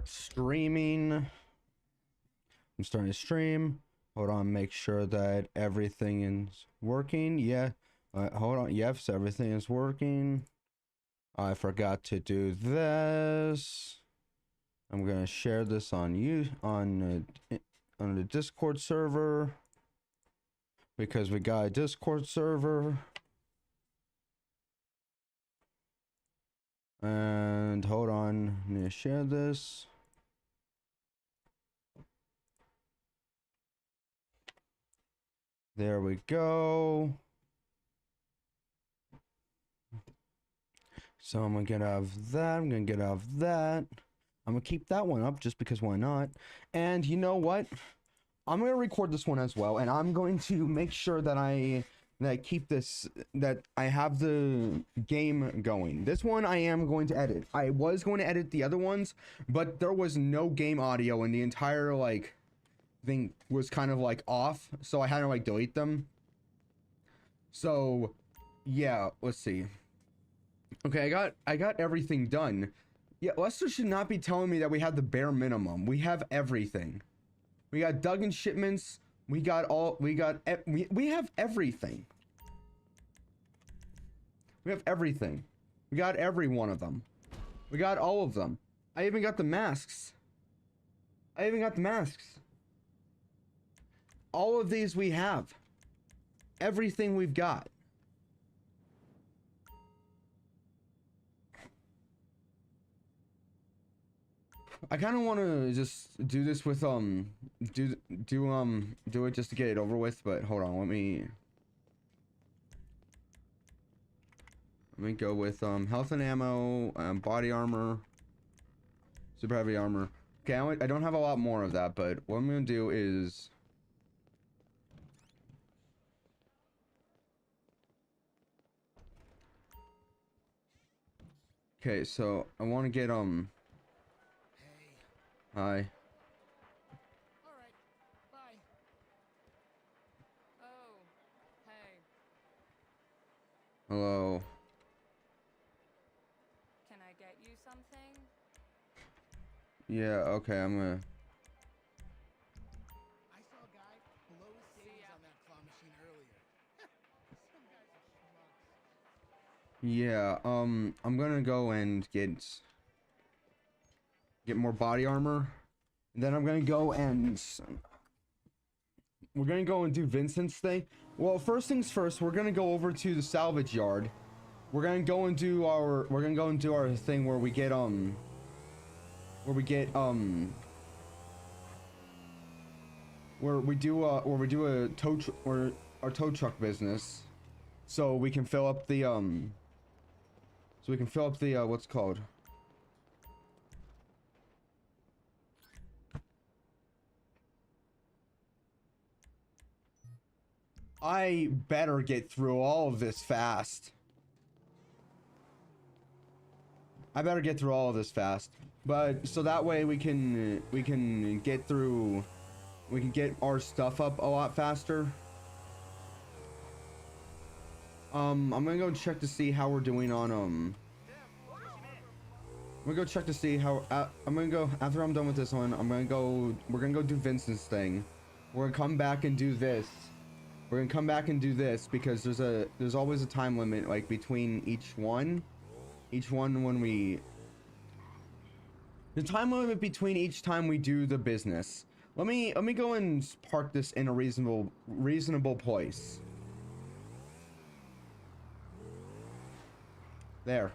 start streaming. I'm starting to stream. Hold on, make sure that everything is working. Yeah. Hold on. Yes, everything is working. I forgot to do this. I'm gonna share this on the Discord server because we got a Discord server. And hold on, I'm gonna share this. There we go. So I'm gonna get out of that. I'm gonna get out of that. I'm gonna keep that one up just because why not? And you know what? I'm gonna record this one as well, and I'm going to make sure that I keep this, that I have the game going. This one I am going to edit. I was going to edit the other ones, but there was no game audio, and the entire like thing was kind of like off, so I had to like delete them. So yeah, let's see. Okay, I got everything done. Yeah, Lester should not be telling me that we have the bare minimum. We have everything. We got Duggan shipments. We got all. We have everything. We have everything. We got every one of them. We got all of them. I even got the masks. I even got the masks. All of these we have. Everything we've got. I kind of want to just do this with do it just to get it over with, but hold on, let me go with health and ammo, body armor, super heavy armor. Okay, I don't have a lot more of that, but what I'm gonna do is okay, so I want to get Hi. All right. Bye. Oh. Hey. Hello. Can I get you something? Yeah, okay, I'm gonna. I saw a guy blow his savings on that claw machine earlier. Some guys are schmucks. Yeah, I'm gonna go and get more body armor. And then I'm gonna go and we're gonna go and do Vincent's thing. Well, first things first, we're gonna go over to the salvage yard. We're gonna go and do our thing where we get where we do a our tow truck business, so we can fill up the what's it called? I better get through all of this fast. I better get through all of this fast. But so that way we can get our stuff up a lot faster. I'm gonna go check to see how we're doing on I'm gonna go check to see how I'm gonna go after I'm done with this one. We're gonna go do Vincent's thing. We're gonna come back and do this. We're gonna come back and do this because there's always a time limit like between each one when we the time limit between each time we do the business. Let me go and park this in a reasonable place. There.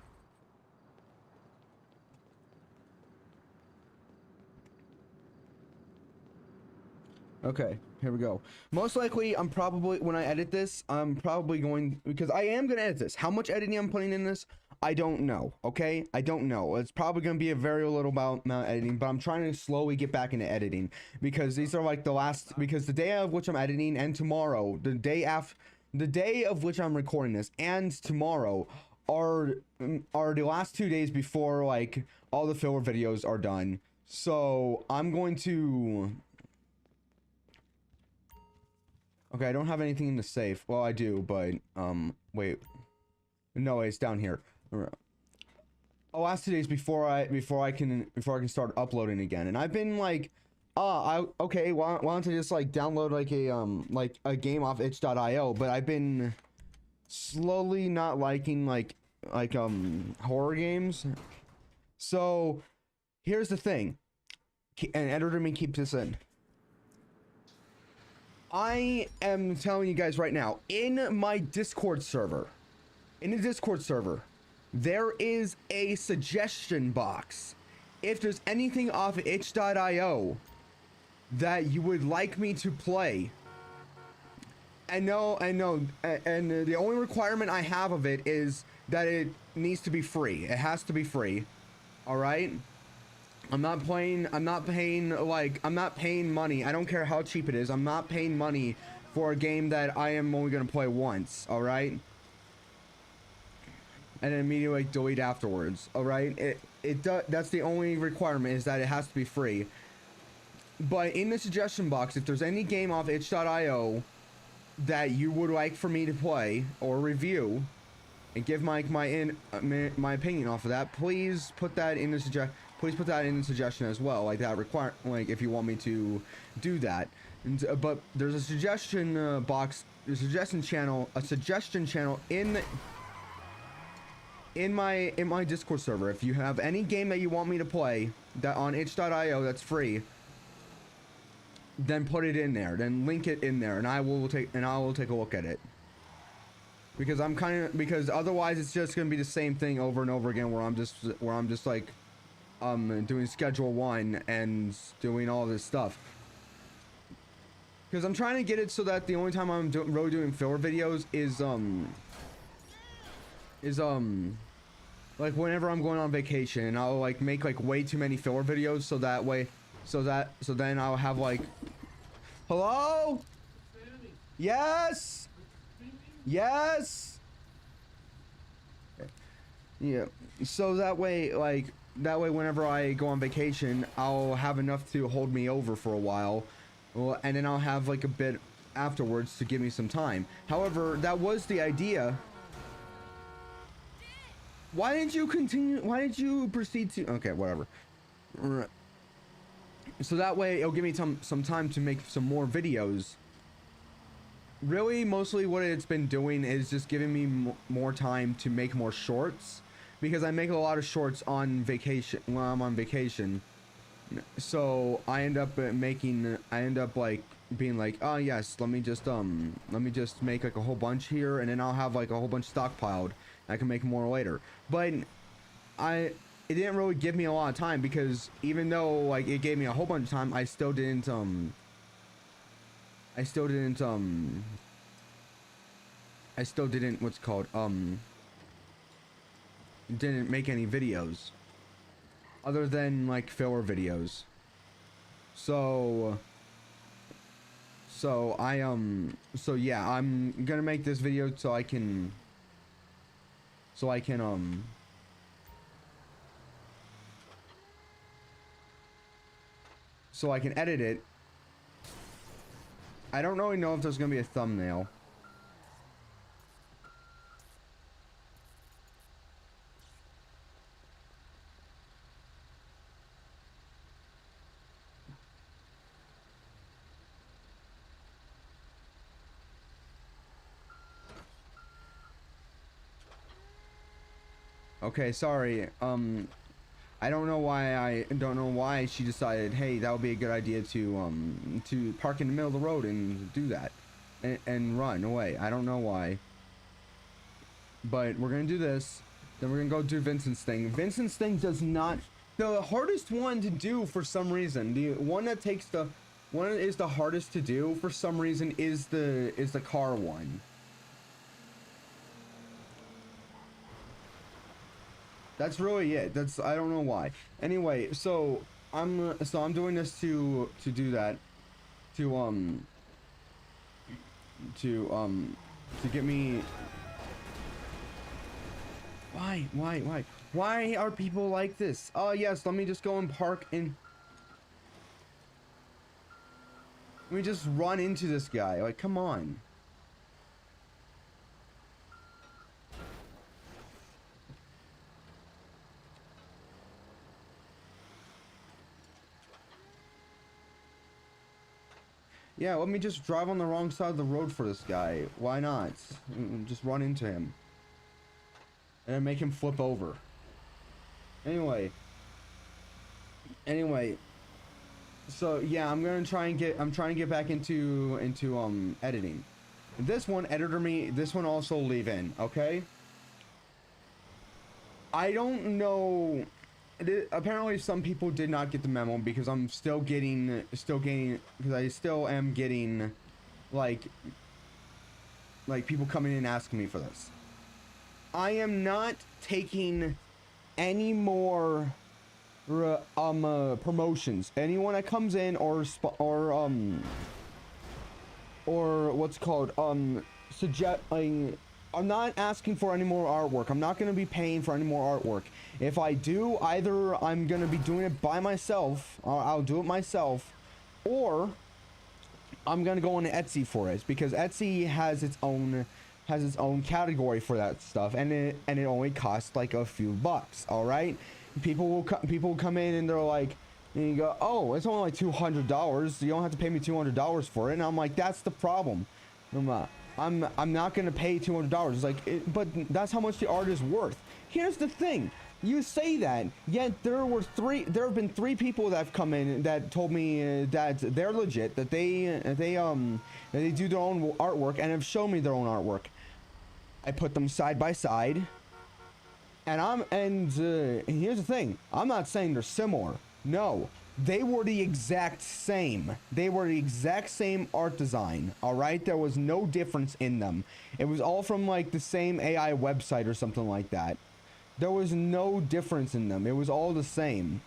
Okay, here we go. Most likely, when I edit this, I'm probably going, because I am going to edit this. How much editing I'm putting in this, I don't know, okay? I don't know. It's probably going to be a very little amount of editing, but I'm trying to slowly get back into editing, because these are like because the day of which I'm editing and tomorrow, the day of which I'm recording this and tomorrow are the last 2 days before like all the filler videos are done. So I'm going to... Okay, I don't have anything in the safe. Well, I do, but, wait. No, it's down here. Oh, last 2 days before I can start uploading again. And I've been like, okay, why don't I just like download like a game off itch.io, but I've been slowly not liking horror games. So here's the thing. And editor me keep this in. I am telling you guys right now, in my Discord server, there is a suggestion box. If there's anything off itch.io that you would like me to play, and the only requirement I have of it is that it needs to be free. It has to be free. All right? I'm not paying money. I don't care how cheap it is. I'm not paying money for a game that I am only going to play once, all right? And then immediately delete afterwards, all right? That's the only requirement, is that it has to be free. But in the suggestion box, if there's any game off itch.io that you would like for me to play or review and give my opinion off of that, please put that in the suggestion as well, like that if you want me to do that. And, but there's a suggestion box, a suggestion channel in my Discord server. If you have any game that you want me to play that on itch.io that's free, then put it in there, then link it in there, and I will take a look at it. Because otherwise it's just gonna be the same thing over and over again, where I'm just like doing schedule 1 and doing all this stuff. Because I'm trying to get it so that the only time I'm really doing filler videos is like whenever I'm going on vacation, and I'll like make like way too many filler videos, so then I'll have like, hello? Yes? Yes? Yeah. So that way whenever I go on vacation, I'll have enough to hold me over for a while. Well, and then I'll have like a bit afterwards to give me some time. However, that was the idea. Why didn't you continue? Why did you proceed to? Okay, whatever. So that way it'll give me some time to make some more videos. Really, mostly what it's been doing is just giving me more time to make more shorts, because I make a lot of shorts on vacation when I'm on vacation. So I end up like being like, oh yes, let me just make like a whole bunch here, and then I'll have like a whole bunch stockpiled. I can make more later. But it didn't really give me a lot of time, because even though like it gave me a whole bunch of time, I still didn't what's it called, didn't make any videos other than like filler videos. So yeah, I'm gonna make this video so I can edit it. I don't really know if there's gonna be a thumbnail. Okay, sorry. I don't know why she decided, hey, that would be a good idea to park in the middle of the road and do that and run away. I don't know why. But we're gonna do this. Then we're gonna go do Vincent's thing. Vincent's thing does not, the hardest one to do for some reason. The one that is the hardest to do for some reason is the car one. That's really it. I don't know why. Anyway, so I'm doing this to do that, to get me. Why are people like this? Oh yes, let me just go and park in. Let me just run into this guy. Like, come on. Yeah, let me just drive on the wrong side of the road for this guy. Why not? Just run into him. And then make him flip over. Anyway. So yeah, I'm trying to get back into editing. This one, this one also leave in, okay? I don't know. Apparently some people did not get the memo because I'm still getting, because I still am getting, like people coming in asking me for this. I am not taking any more promotions. Anyone that comes in or what's called suggesting. I'm not asking for any more artwork. I'm not going to be paying for any more artwork. If I do, either I'm going to be doing it by myself, or I'll do it myself, or I'm going to go on Etsy for it, because Etsy has its own category for that stuff, and it only costs like a few bucks. All right, people will come in and they're like, and you go, oh, it's only like $200. You don't have to pay me $200 for it. And I'm like, that's the problem. I'm not gonna pay $200. It's like, but that's how much the art is worth. Here's the thing. You say that, yet there have been three people that have come in that told me that they're legit, that they do their own artwork and have shown me their own artwork. I put them side by side, and here's the thing. I'm not saying they're similar. No, they were the exact same. They were the exact same art design. All right, there was no difference in them. It was all from like the same AI website or something like that. There was no difference in them. It was all the same.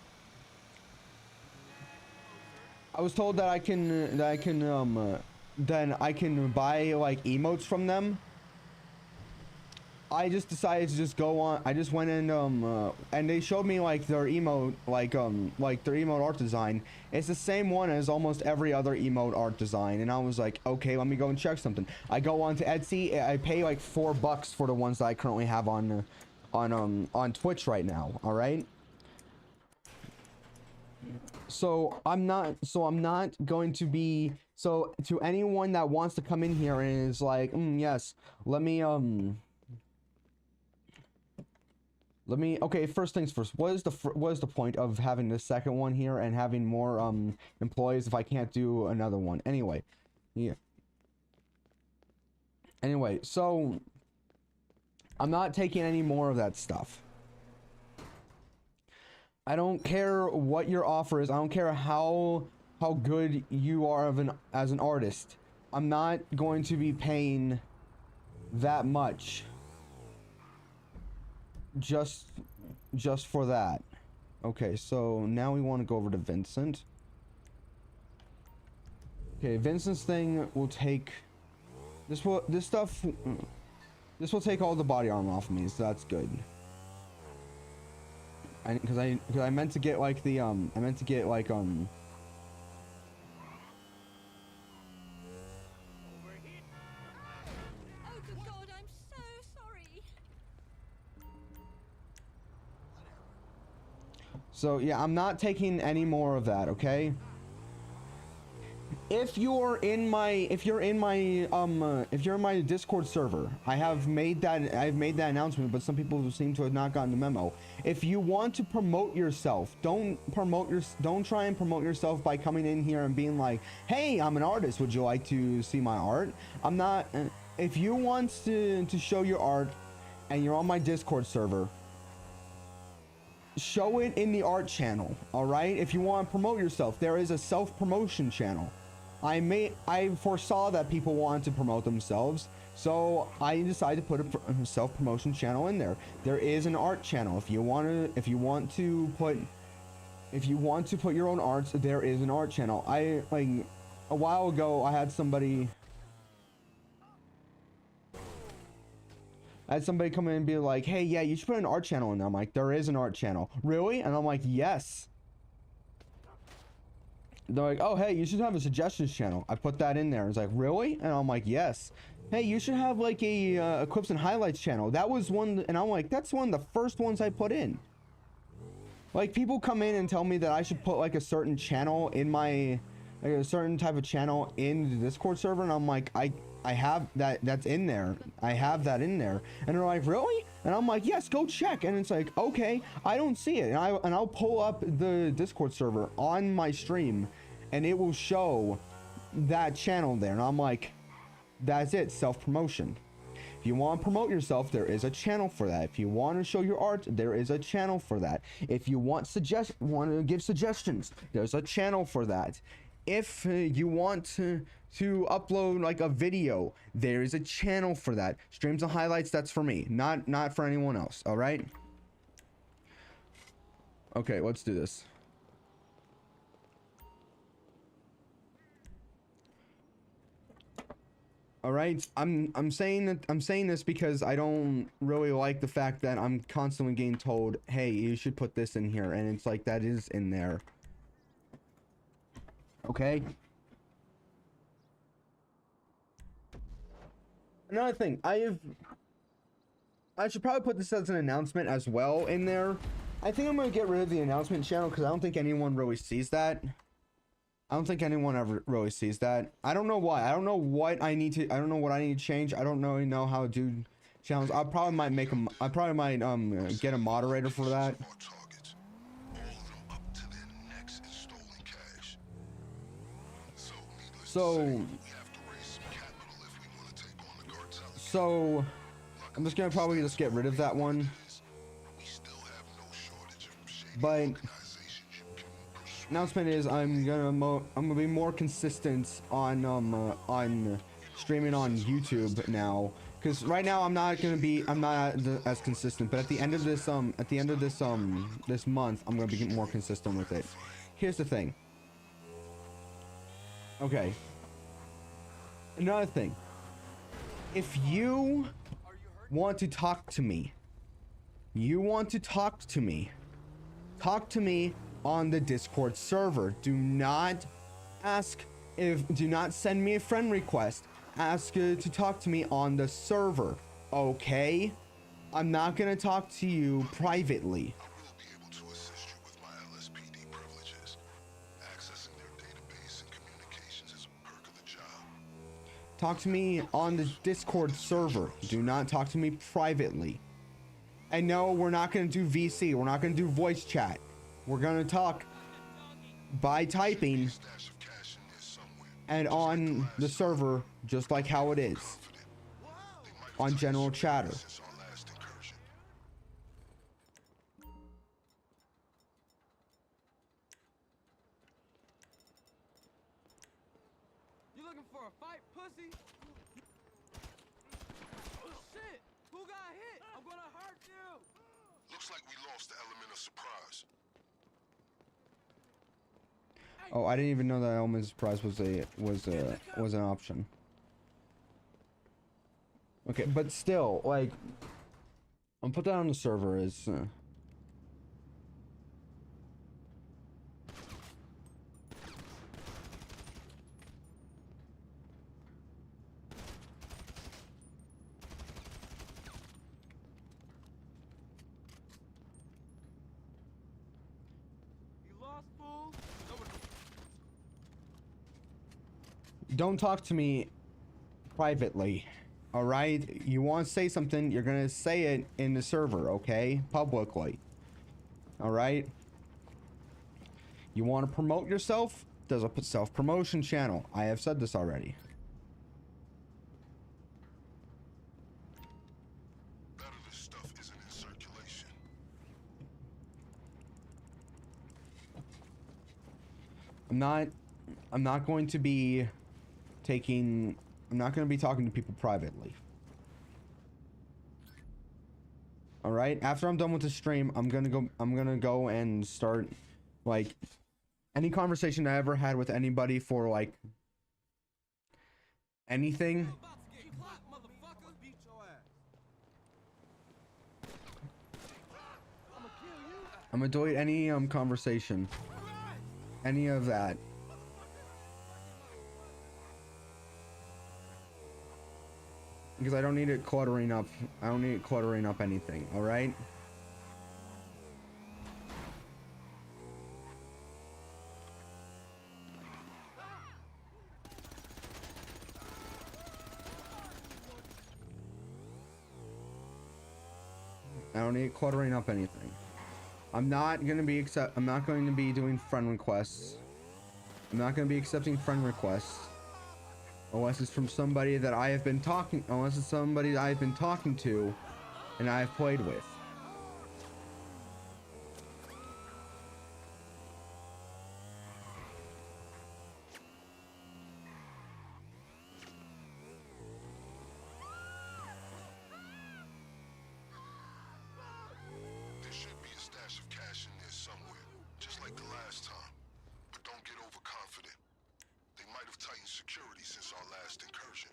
I was told that I can then I can buy like emotes from them. I just decided to just go on. I just went in and they showed me like their emote, like their emote art design. It's the same one as almost every other emote art design, and I was like, okay, let me go and check something. I go on to Etsy. I pay like $4 for the ones that I currently have on Twitch right now. All right. So I'm not going to be, so to anyone that wants to come in here and is like, yes, let me okay, first things first, what is the point of having the second one here and having more employees if I can't do another one? Anyway, yeah. Anyway, so I'm not taking any more of that stuff. I don't care what your offer is. I don't care how good you are as an artist. I'm not going to be paying that much just for that. Okay, so now we want to go over to Vincent. Okay, Vincent's thing will take this will take all the body armor off of me, so that's good. Because I meant to get like the Oh, good God, I'm so sorry. So yeah, I'm not taking any more of that, okay? If you're in my Discord server, I've made that announcement, but some people seem to have not gotten the memo. If you want to promote yourself, don't try and promote yourself by coming in here and being like, "Hey, I'm an artist. Would you like to see my art?" I'm not. If you want to show your art and you're on my Discord server, show it in the art channel. All right? If you want to promote yourself, there is a self-promotion channel. I foresaw that people wanted to promote themselves, so I decided to put a self-promotion channel in there. There is an art channel. If you want to put your own arts, there is an art channel. A while ago I had somebody come in and be like, "Hey, yeah, you should put an art channel in there." I'm like, "There is an art channel." Really? And I'm like, "Yes." They're like, "Oh, hey, you should have a suggestions channel." I put that in there. It's like, "Really?" And I'm like, "Yes." "Hey, you should have like a equips and highlights channel." That was one, and I'm like, "That's one of the first ones I put in." Like, people come in and tell me that I should put like a certain channel in my like a certain type of channel in the Discord server, and I'm like, I have that's in there. I have that in there. And they're like, really? And I'm like, yes, go check. And it's like, okay, I don't see it. And I'll pull up the Discord server on my stream, and it will show that channel there. And I'm like, that's it, self-promotion. If you want to promote yourself, there is a channel for that. If you want to show your art, there is a channel for that. If you want to give suggestions, there's a channel for that. If you want to upload like a video, there is a channel for that. Streams and highlights, that's for me, not for anyone else. All right. Okay, let's do this. All right, I'm saying this because I don't really like the fact that I'm constantly getting told, hey, you should put this in here, and it's like, that is in there. Okay. Another thing, I should probably put this as an announcement as well in there. I think I'm gonna get rid of the announcement channel because I don't think anyone really sees that. I don't think anyone ever really sees that. I don't know why. I don't know what I need to. I don't know what I need to change. I don't really know how to do channels. I probably might make them. I probably might get a moderator for that. So I'm just gonna probably just get rid of that one. But announcement is I'm gonna be more consistent on streaming on YouTube now, because right now I'm not as consistent, but at the end of this this month I'm gonna be more consistent with it. Here's the thing. Okay. Another thing. If you want to talk to me, talk to me on the Discord server. Do not send me a friend request. Ask to talk to me on the server, okay? I'm not gonna talk to you privately. I will be able to assist you with my LSPD privileges. Accessing their database and communications is a perk of the job. Talk to me on the Discord server. Do not talk to me privately. And no, we're not gonna do VC. We're not gonna do voice chat. We're gonna talk by typing and on the server, just like how it is on general chatter. You looking for a fight, pussy? Oh shit! Who got hit? I'm gonna hurt you! Looks like we lost the element of surprise. Oh, I didn't even know that element of surprise was an option. Okay, but still, like, I'll put that on the server as don't talk to me privately, all right? You want to say something, you're gonna say it in the server, okay? Publicly, all right? You want to promote yourself? There's a self-promotion channel. I have said this already. None of this stuff isn't in circulation. I'm not going to be I'm not going to be talking to people privately. All right, after I'm done with the stream, I'm going to go and start, like, any conversation I ever had with anybody for, like, anything. I'm going to delete any conversation, any of that. Because I don't need it cluttering up. I don't need it cluttering up anything, all right? I don't need cluttering up anything. I'm not going to be doing friend requests. I'm not going to be accepting friend requests unless it's from somebody that I have been talking, unless it's somebody that I've been talking to and I've played with. There should be a stash of cash in there somewhere, just like the last time. But don't get overconfident. They might have tightened security since our last incursion.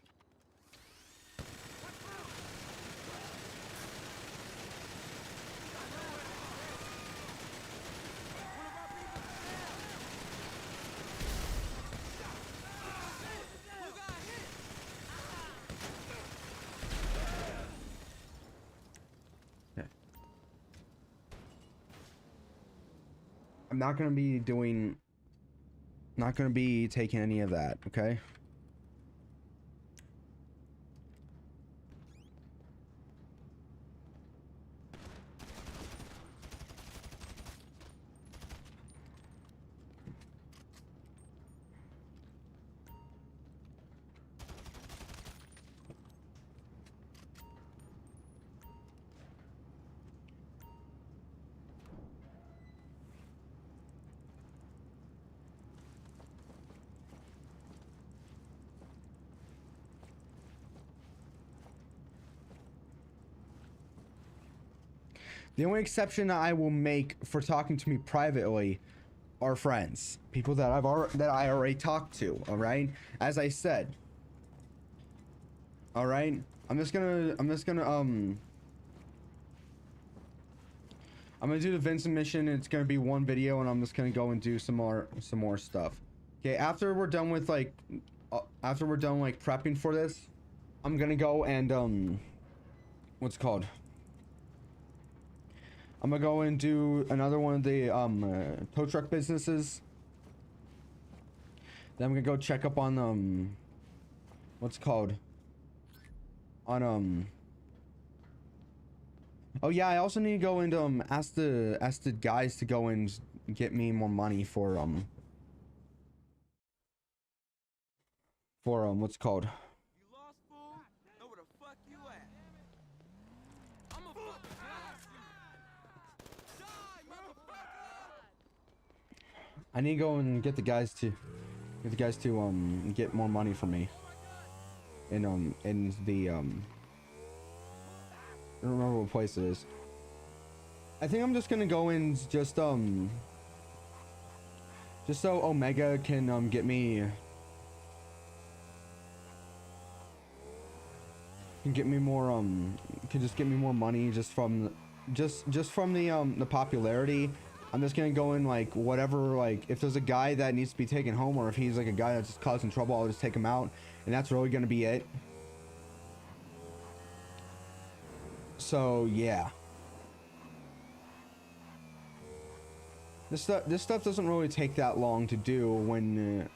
Okay. I'm not going to be doing, not going to be taking any of that, okay? The only exception I will make for talking to me privately are friends, people that I already talked to. All right, as I said. All right, I'm just gonna do the Vincent mission. It's gonna be one video, and I'm just gonna go and do some more stuff. Okay, after we're done with like prepping for this, I'm gonna go and what's it called? I'm gonna go and do another one of the tow truck businesses. Then I'm gonna go check up on what's it called? On oh yeah, I also need to go and ask the guys to go and get me more money for what's it called? You lost, fool? Know where the fuck you at? I'm a fucking blast you. Die, motherfucker! I need to go and get the guys to get more money for me. In the I don't remember what place it is. I think I'm just gonna go and just so Omega can get me more can just get me more money just from the popularity. I'm just gonna go in like whatever, like if there's a guy that needs to be taken home, or if he's like a guy that's just causing trouble, I'll just take him out, and that's really gonna be it. So yeah, this stuff doesn't really take that long to do when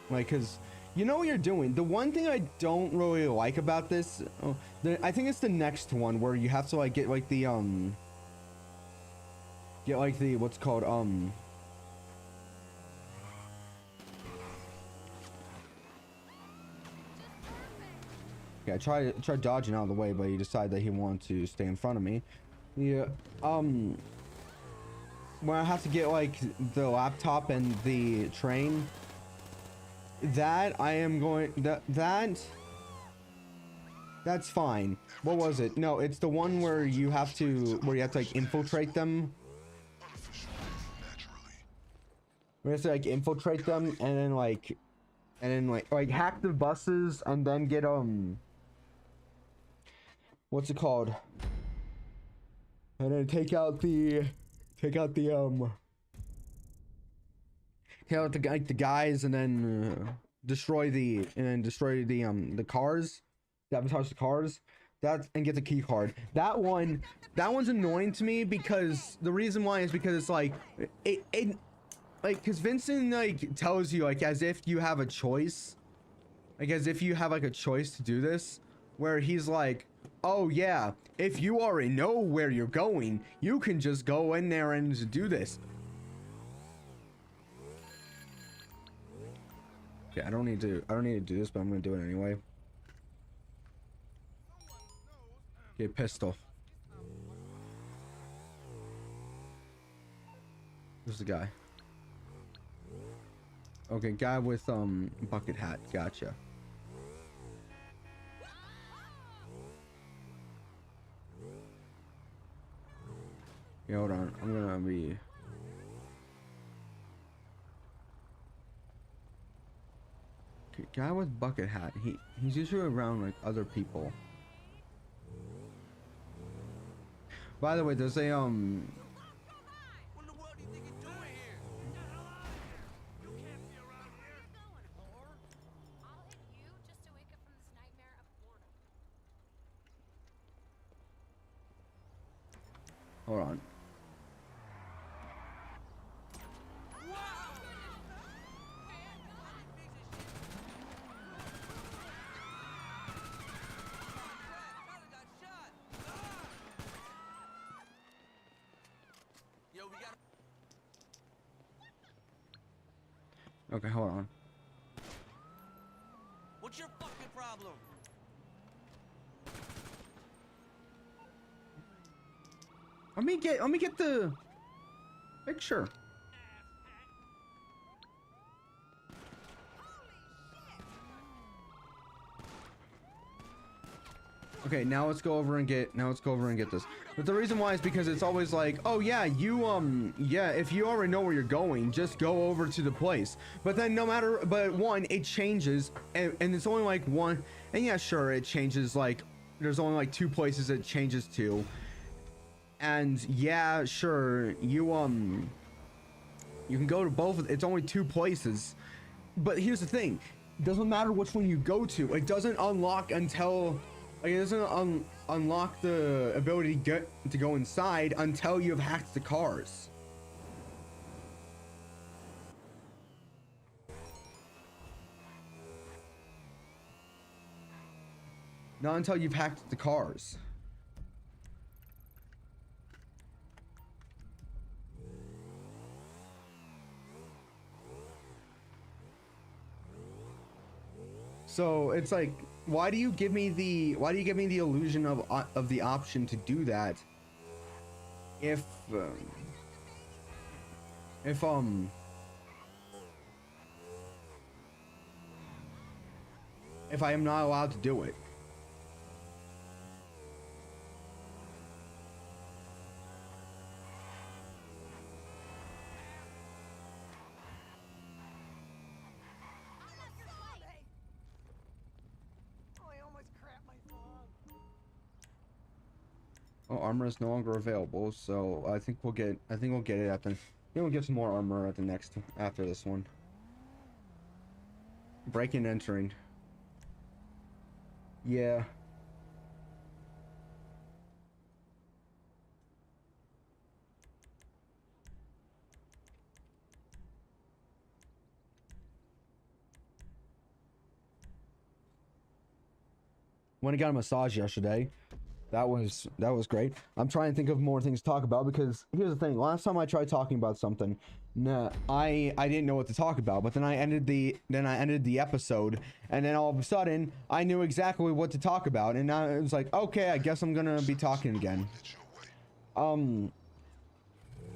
like, cause you know what you're doing. The one thing I don't really like about this, I think it's the next one where you have to like get like the what's called yeah, I tried dodging out of the way, but he decided that he wanted to stay in front of me. Yeah, when I have to get like the laptop and the train, that I am going that's fine. What was it? No, it's the one where you have to like infiltrate them. We have to like infiltrate them and then like hack the buses and then get what's it called? And then take out the guys and then destroy the cars, sabotage the cars. And get the key card. That one's annoying to me because the reason why is because it's like it like, because Vincent like tells you like as if you have a choice, like as if you have like a choice to do this, where he's like, oh yeah, if you already know where you're going, you can just go in there and do this. Okay, I don't need to do this, but I'm gonna do it anyway. Okay, pistol. Who's the guy? Okay, guy with bucket hat. Gotcha. Yeah, hold on. I'm gonna be. Okay, guy with bucket hat. He's usually around like other people. By the way, there's a What in the world do you think you're doing here? Where are you going, whore? I'll hit you just to wake up from this nightmare of boredom. Hold on. Yo, we got. Okay, hold on. What's your fucking problem? Let me get the picture. Okay, now let's go over and get this. But the reason why is because it's always like, oh yeah, yeah, if you already know where you're going, just go over to the place. But then but one, it changes, and it's only like one, and yeah, sure, it changes, like there's only like 2 places it changes to. And yeah, sure, you can go to both. It's only 2 places. But here's the thing, it doesn't matter which one you go to. It doesn't unlock until, like, it doesn't unlock the ability to go inside until you have hacked the cars. Not until you've hacked the cars. So it's like, why do you give me the illusion of the option to do that if I am not allowed to do it? Oh, armor is no longer available, so I think we'll get it after. Then we'll get some more armor at the next after this one. Breaking and entering. Yeah. When I got a massage yesterday. That was great. I'm trying to think of more things to talk about, because here's the thing. Last time I tried talking about something, nah, I didn't know what to talk about. But then I ended the episode, and then all of a sudden I knew exactly what to talk about, and now it was like, okay, I guess I'm gonna be talking again.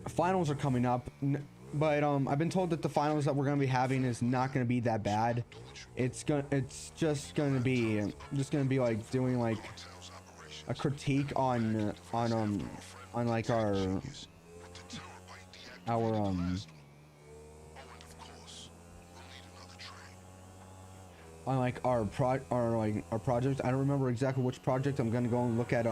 Finals are coming up, but I've been told that the finals that we're gonna be having is not gonna be that bad. It's just gonna be like doing like a critique on like our on like our project. I don't remember exactly which project. I'm gonna go and look at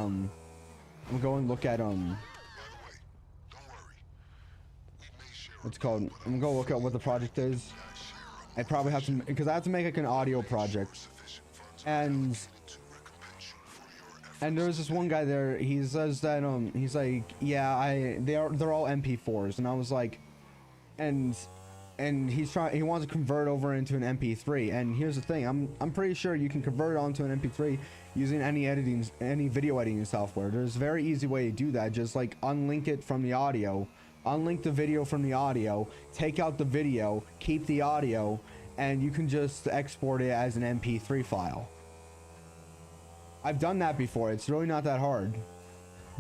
what's it called. I'm gonna go look at what the project is. I probably have to, because I have to make like an audio project, and there's this one guy there, he says that he's like, yeah, they're all MP4s, and I was like, and and he wants to convert over into an MP3. And here's the thing, I'm pretty sure you can convert it onto an MP3 using any video editing software. There's a very easy way to do that. Just like unlink it from the audio, unlink the video from the audio, take out the video, keep the audio, and you can just export it as an MP3 file. I've done that before. It's really not that hard.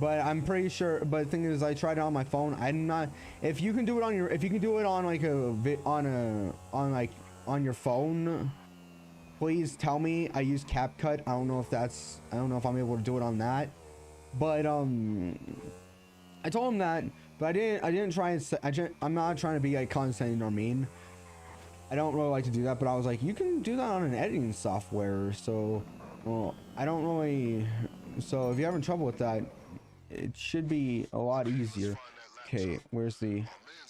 But I'm pretty sure, but the thing is, I tried it on my phone. I'm not, if you can do it on your, if you can do it on like on your phone, please tell me. I use CapCut. I don't know if I'm able to do it on that. But I told him that, but I didn't try and I'm not trying to be like condescending or mean. I don't really like to do that, but I was like, you can do that on an editing software. So, well, I don't really, so if you're having trouble with that, it should be a lot easier. Okay, where's the... My man's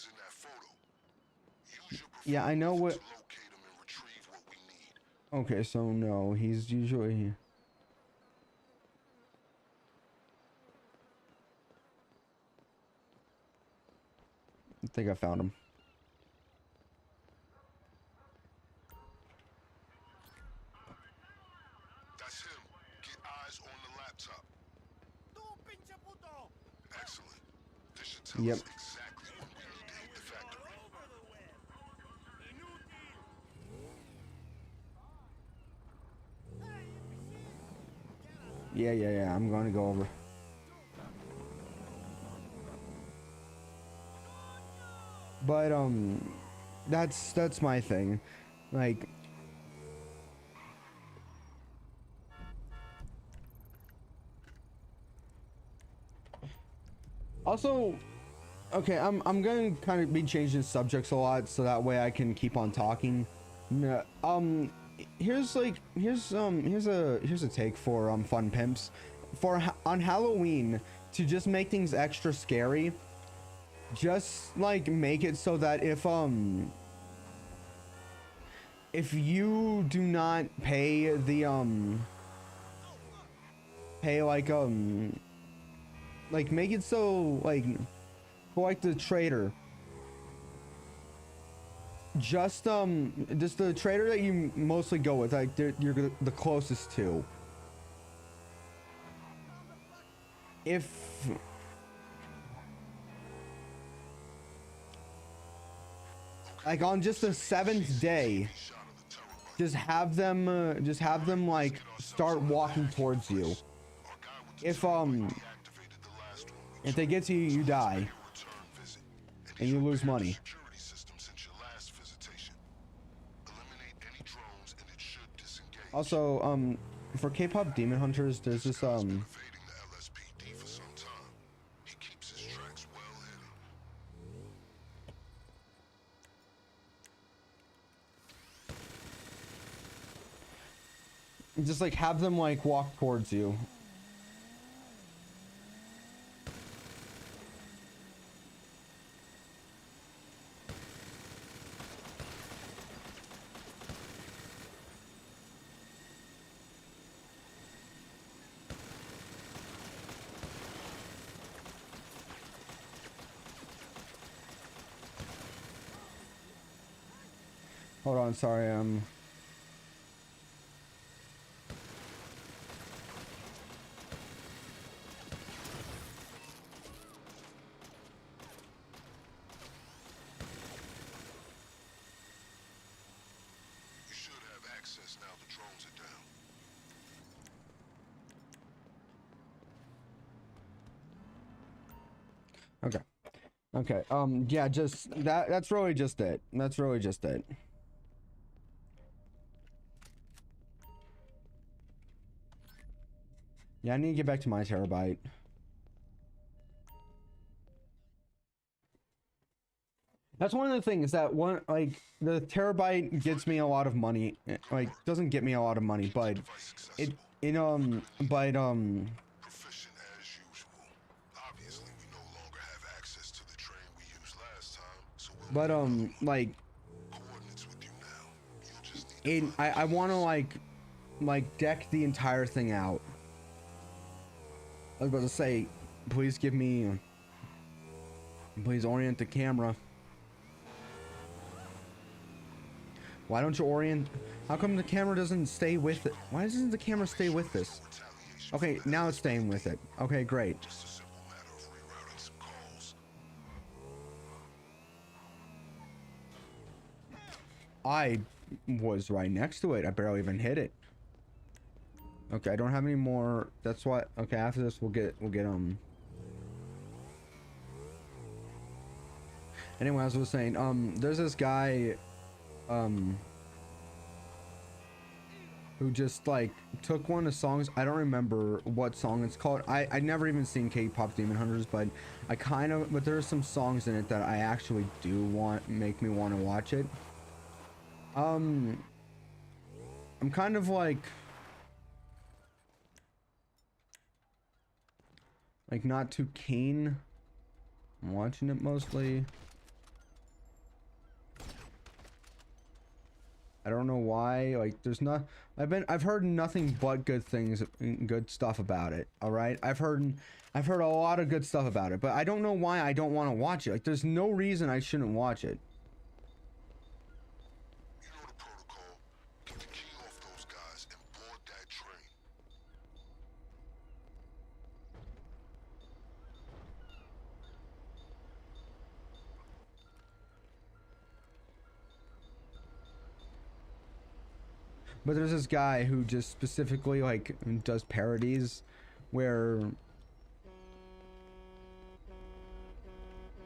in that photo. Use your Yeah, I know what... to locate him and retrieve what we need. Okay, so no, he's usually... I think I found him. That's him. Get eyes on the laptop. Excellent. This should tell Yep. us exactly when we need to hit the factory. Yeah, I'm going to go over. But, that's my thing. Like... Also, okay, I'm going to kind of be changing subjects a lot so that way I can keep on talking. Here's a take for Fun Pimps. On Halloween, to just make things extra scary, just like make it so that if you do not pay the like make it so like for like the trader, just the trader that you mostly go with, like you're the closest to, if like on just the 7th day, just have them like start walking towards you. If they get to you, you die and you lose money. Also, for K-pop Demon Hunters, there's this just like have them like walk towards you. Hold on, sorry, You should have access now the drones are down. Okay. Okay. Yeah, just that's really just it. That's really just it. Yeah, I need to get back to my terabyte. That's one of the things that like the terabyte gets me a lot of money. Like doesn't get me a lot of money, but Proficient as usual. Obviously, we no longer have access to the train we used last time, so we'll like coordinates with you now. You'll just need to I want to like deck the entire thing out. I was about to say, please orient the camera. Why don't you orient? How come the camera doesn't stay with it? Why doesn't the camera stay with this? Okay, now it's staying with it. Okay, great. Just a simple matter of rerouting some calls. I was right next to it. I barely even hit it. Okay, I don't have any more. That's why. Okay, after this, we'll get Anyway, as I was saying, there's this guy, who just like took one of the songs. I don't remember what song it's called. I never even seen K-pop Demon Hunters, but but there's some songs in it that I actually do make me want to watch it. I'm kind of like not too keen. I'm watching it mostly. I don't know why. Like, there's not. I've heard nothing but good things, good stuff about it. All right, I've heard a lot of good stuff about it, but I don't know why I don't want to watch it. Like, there's no reason I shouldn't watch it. You know the protocol. Get the key off those guys and board that train. But there's this guy who just specifically like does parodies where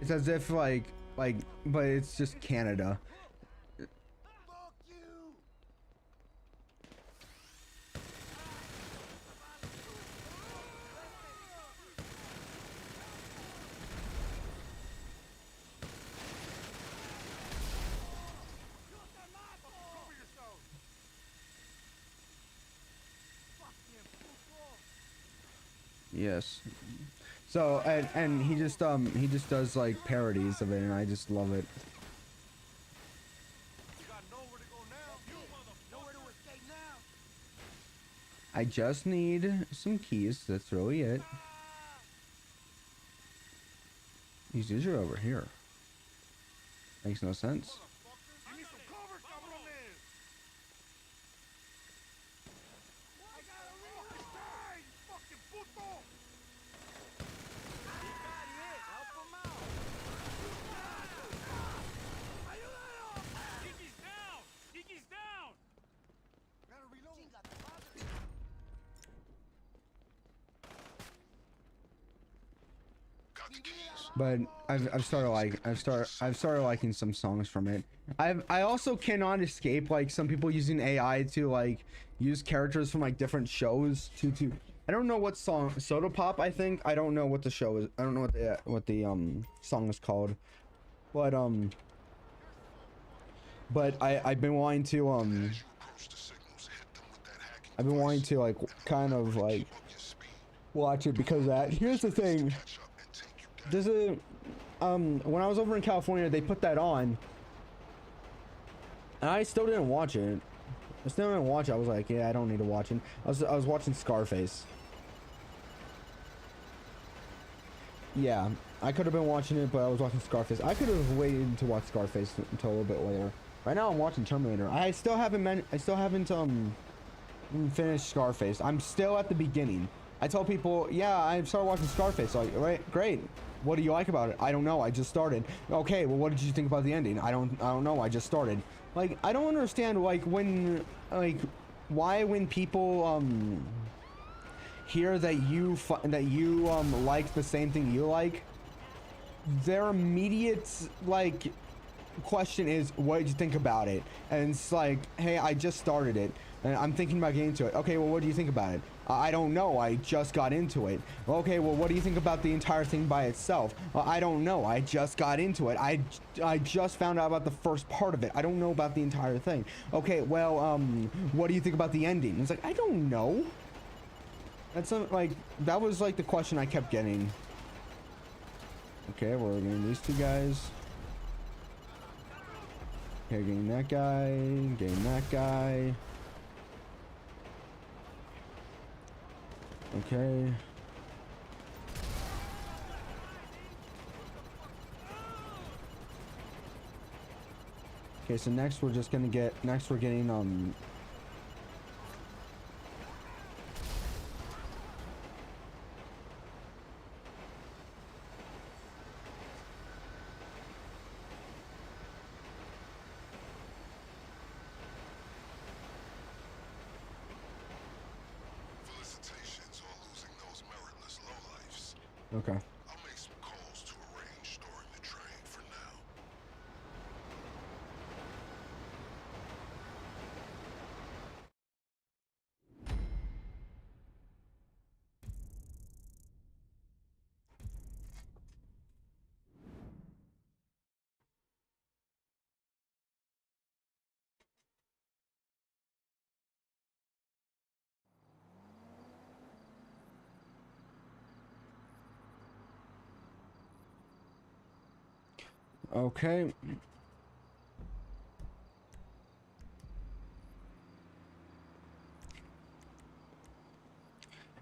it's as if but it's just Canada. Fuck you! Yes. So and he just does like parodies of it, and I just love it. You got nowhere to go now. You nowhere to escape now. I just need some keys. That's really it. These dudes are over here. Makes no sense. You need some cover, cabrón. I got a real die, fucking puto. He got hit. Help him out. Kiki's down. Kiki's down. Gotta reload. Got the keys. But I've started liking some songs from it. I also cannot escape like some people using AI to like use characters from like different shows to I don't know what song, Soda Pop, I think. I don't know what the show is. I don't know what the song is called. But I've been wanting to As you approach the signals, hit them with that hacking I've been wanting device. to like kind of like Keep up your speed. watch it because of that. Here's the thing. Catch up and take you down. There's a when I was over in California, they put that on, and I still didn't watch it. I still didn't watch it. I was like, yeah, I don't need to watch it. I was watching Scarface. Yeah, I could have been watching it, but I was watching Scarface. I could have waited to watch Scarface until a little bit later. Right now, I'm watching Terminator. I still haven't finished Scarface. I'm still at the beginning. I tell people, yeah, I started watching Scarface. Like, right, great. What do you like about it? I don't know. I just started. Okay, well, what did you think about the ending? I don't know. I just started. Like, I don't understand. Like why when people hear that you like the same thing you like, their immediate like question is, what did you think about it? And it's like, hey, I just started it and I'm thinking about getting into it. Okay, well, what do you think about it? I don't know. I just got into it. Okay, well, what do you think about the entire thing by itself? I don't know. I just got into it. I just found out about the first part of it. I don't know about the entire thing. Okay, well, what do you think about the ending? It's like, I don't know. That's like, that was like the question I kept getting. Okay, we're getting these two guys. Okay, getting that guy, getting that guy. Okay. Okay, so next we're just gonna get, next we're getting, Felicitations on losing those meritless lowlifes. okay. I'll make some calls to arrange storing the train for now. Okay.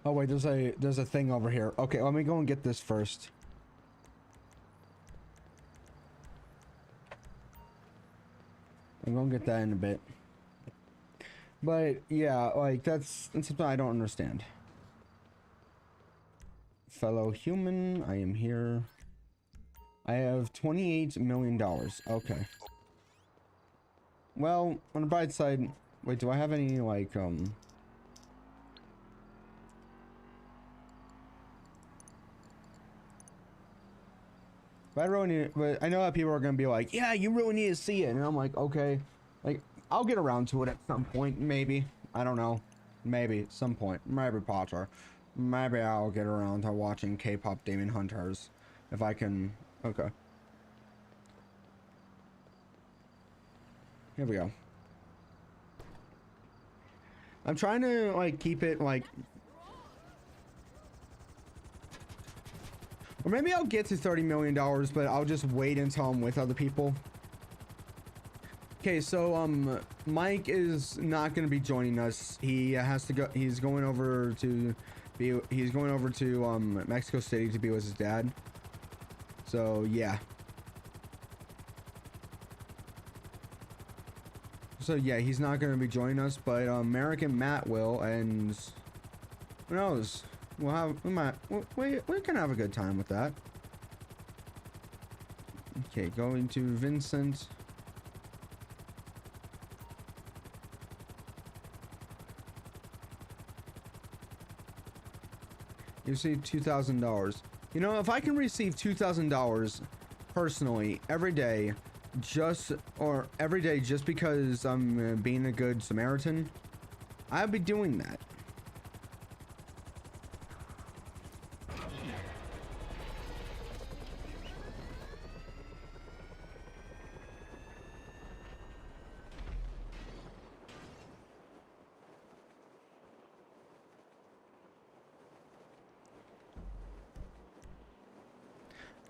Oh wait, there's a thing over here. Okay, let me go and get this first. I'm gonna get that in a bit. But yeah, like that's something I don't understand. Fellow human, I am here. I have $28 million. Okay. Well, on the bright side, wait, do I have any like but I really need, but I know that people are gonna be like, yeah, you really need to see it, and I'm like, okay, like I'll get around to it at some point, maybe. I don't know, maybe at some point, maybe Potter, maybe I'll get around to watching K-pop Demon Hunters, if I can. Okay, here we go. I'm trying to like keep it like, or maybe I'll get to $30 million, but I'll just wait until I'm with other people. Okay, so Mike is not going to be joining us. He has to go. He's going over to Mexico City to be with his dad. So yeah. So yeah, he's not going to be joining us, but American Matt will, and who knows? We can have a good time with that. Okay, going to Vincent. You receive $2,000. You know, if I can receive $2,000 personally every day, just because I'm being a good Samaritan, I'd be doing that.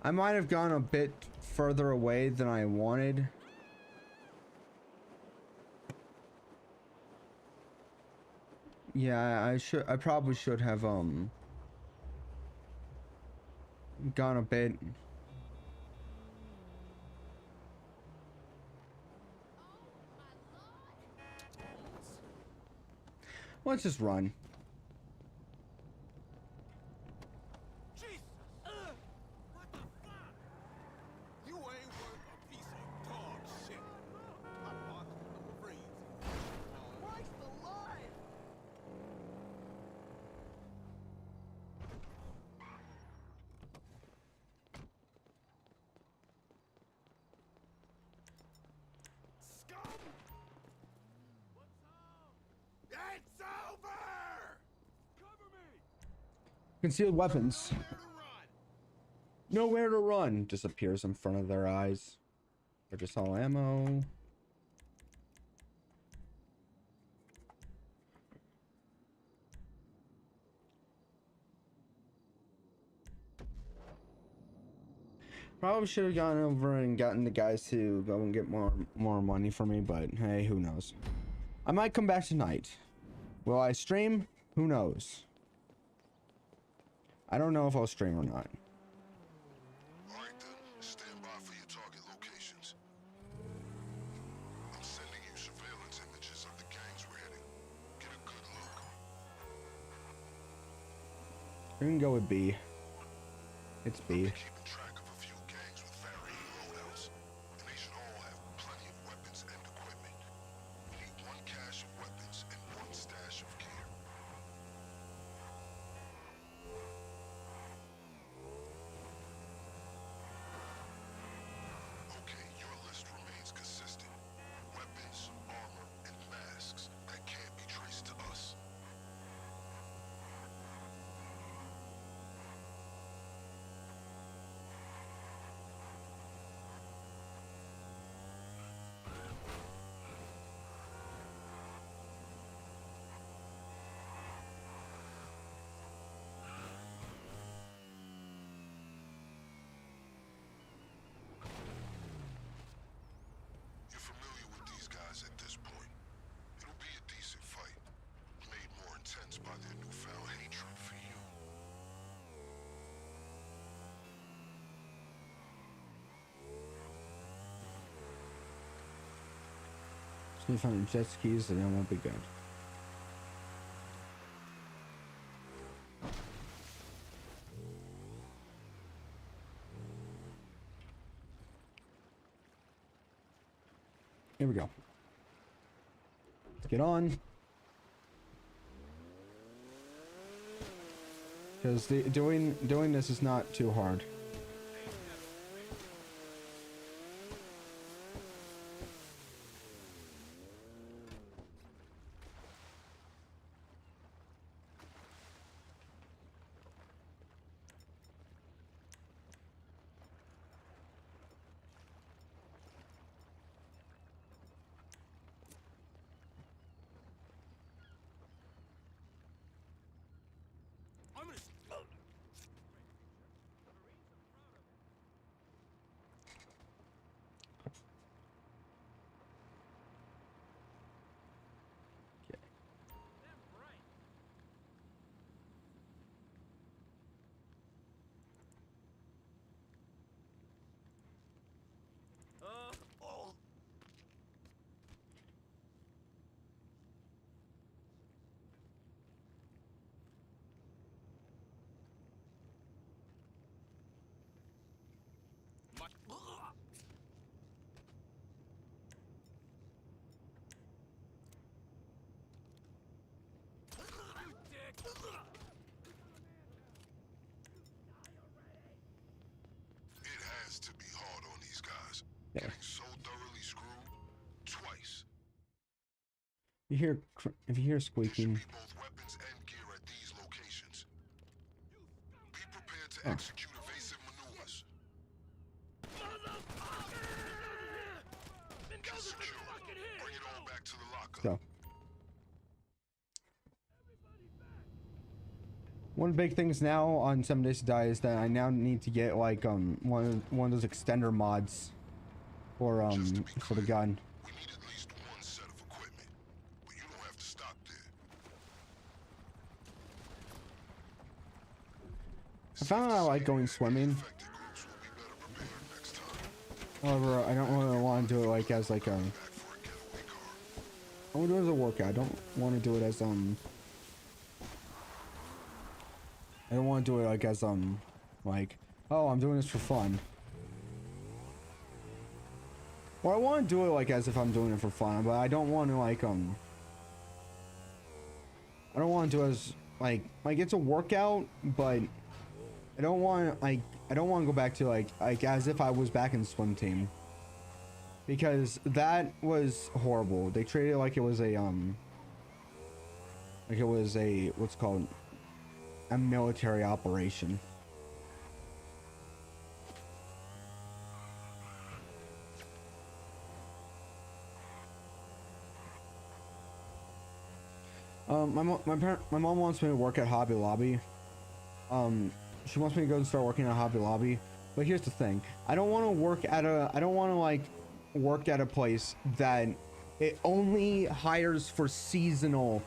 I might have gone a bit further away than I wanted. Yeah, I probably should have gone a bit. Let's just run. Jesus! What the fuck? You ain't worth a piece of dog shit. I'm walking the freeze. Christ alive! Scum! What's up? It's over! Cover me! Concealed weapons. Nowhere to run! Nowhere to run. Disappears in front of their eyes. They're just all ammo. Probably should have gone over and gotten the guys to go and get more money for me, but hey, who knows? I might come back tonight. Will I stream? Who knows? I don't know if I'll stream or not. All right then, stand by for your target locations. We can go with B. It's I've B. been keeping track of a few gangs with varying loadouts, and they should all have plenty of weapons and equipment. We need one cache of weapons and one stash of gear. Okay, your list remains consistent. Weapons, armor, and masks that can't be traced to us. You're familiar with these guys at this point. It'll be a decent fight, made more intense by their newfound hatred for you. So you find jet skis, and that won't be good. Here we go. Let's get on. Because doing this is not too hard. I'm gonna. Oh. My. You dick. It has to be hard on these guys. There. Getting so thoroughly screwed twice. If you hear There should squeaking, be both weapons and gear at these locations. Be prepared to Oh. execute evasive maneuvers. Get secure. Bring it all back to the locker. so one of the big things now on 7 Days to Die is that I now need to get like one of those extender mods for Just to be for the clear, gun. we need at least one set of equipment, but you don't have to stop there. I found out I like going swimming. Infected groups will be better prepared next time. However, I don't really want to do it like as like Back for a getaway car. I want to do it as a workout. I don't want to do it as I don't want to do it like as like, oh, I'm doing this for fun. Well, I want to do it like as if I'm doing it for fun, but I don't want to like I don't want to do it as like it's a workout, but I don't want I don't want to go back to like as if I was back in swim team, because that was horrible. They treated it like it was a what's called a military operation. My mom wants me to work at Hobby Lobby. She wants me to go and start working at Hobby Lobby. But here's the thing: I don't want to work at I don't want to like work at a place that it only hires for seasonal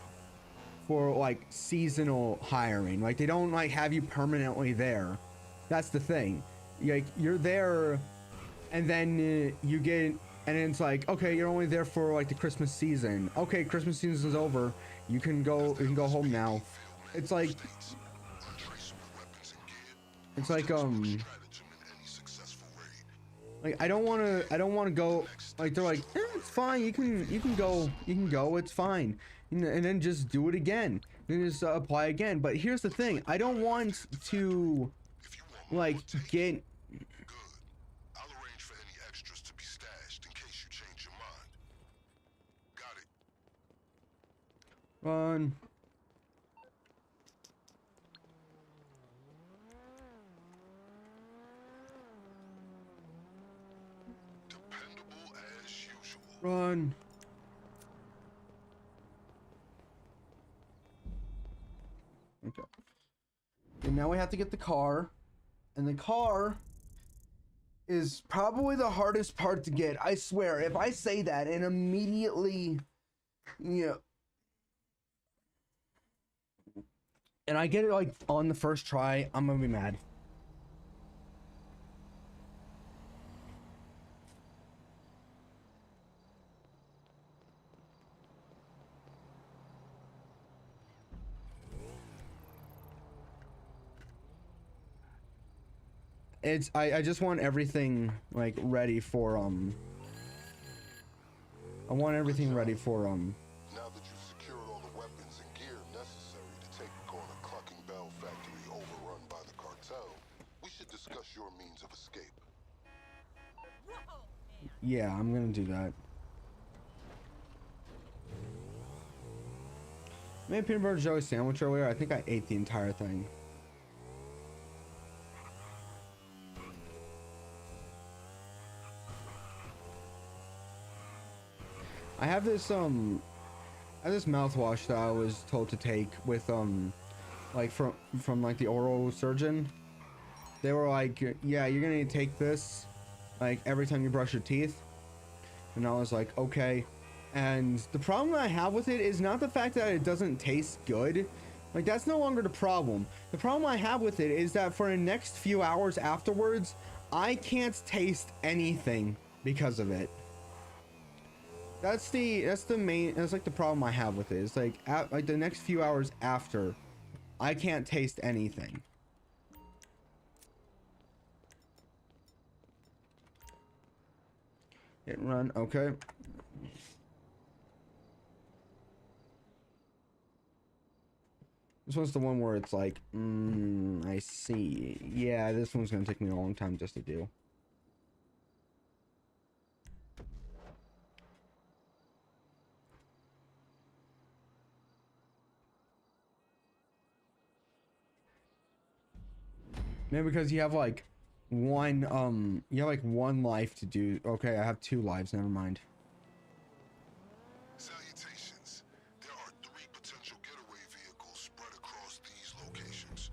hiring. Like they don't like have you permanently there. That's the thing. Like you're there, and then you get, and it's like, okay, you're only there for like the Christmas season. Okay, Christmas season's over. You can go home now. It's like, It's like Stratagem in any successful raid. like I don't want to go, like they're like, it's fine, you can go, it's fine, and then just do it again, and just apply again. But here's the thing, I don't want to If you want more, like take get it. Good. I'll arrange for any extras to be stashed in case you change your mind. Got it. on. Dependable as usual. Run. Okay. And now we have to get the car. And the car is probably the hardest part to get. I swear, if I say that and immediately, you know, and I get it like on the first try, I'm gonna be mad. It's I just want everything like ready for I want everything ready for Now that you've secured all the weapons and gear necessary to take on a clucking bell factory overrun by the cartel, we should discuss your means of escape. yeah, I'm gonna do that. I made a peanut butter and jelly sandwich earlier. I think I ate the entire thing. I have this mouthwash that I was told to take with like from like the oral surgeon. They were like, yeah, you're gonna need to take this like every time you brush your teeth. And I was like, okay. And the problem I have with it is not the fact that it doesn't taste good. Like, that's no longer the problem. The problem I have with it is that for the next few hours afterwards, I can't taste anything because of it. That's like the problem I have with it. It's like like the next few hours after, I can't taste anything. Hit and run, okay. This one's the one where it's like, I see. Yeah, this one's gonna take me a long time just to do. Maybe because you have like one life to do. Okay, I have 2 lives, never mind. Salutations. There are 3 potential getaway vehicles spread across these locations.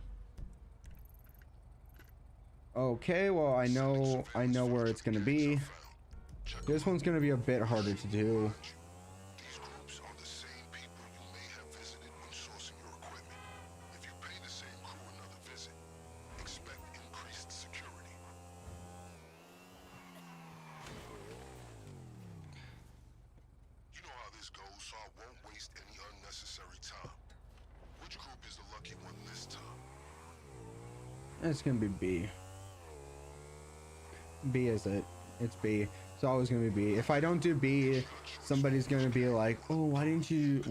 Okay, well I know where it's gonna be. This one's gonna be a bit harder to do. These groups are the same people you may have visited when sourcing your equipment. If you pay the same crew another visit, expect increased security. You know how this goes, so I won't waste any unnecessary time. Which group is the lucky one this time? It's gonna be B. B is it? It's B. It's always gonna be B. If I don't do B, somebody's gonna be like, "Oh, why didn't you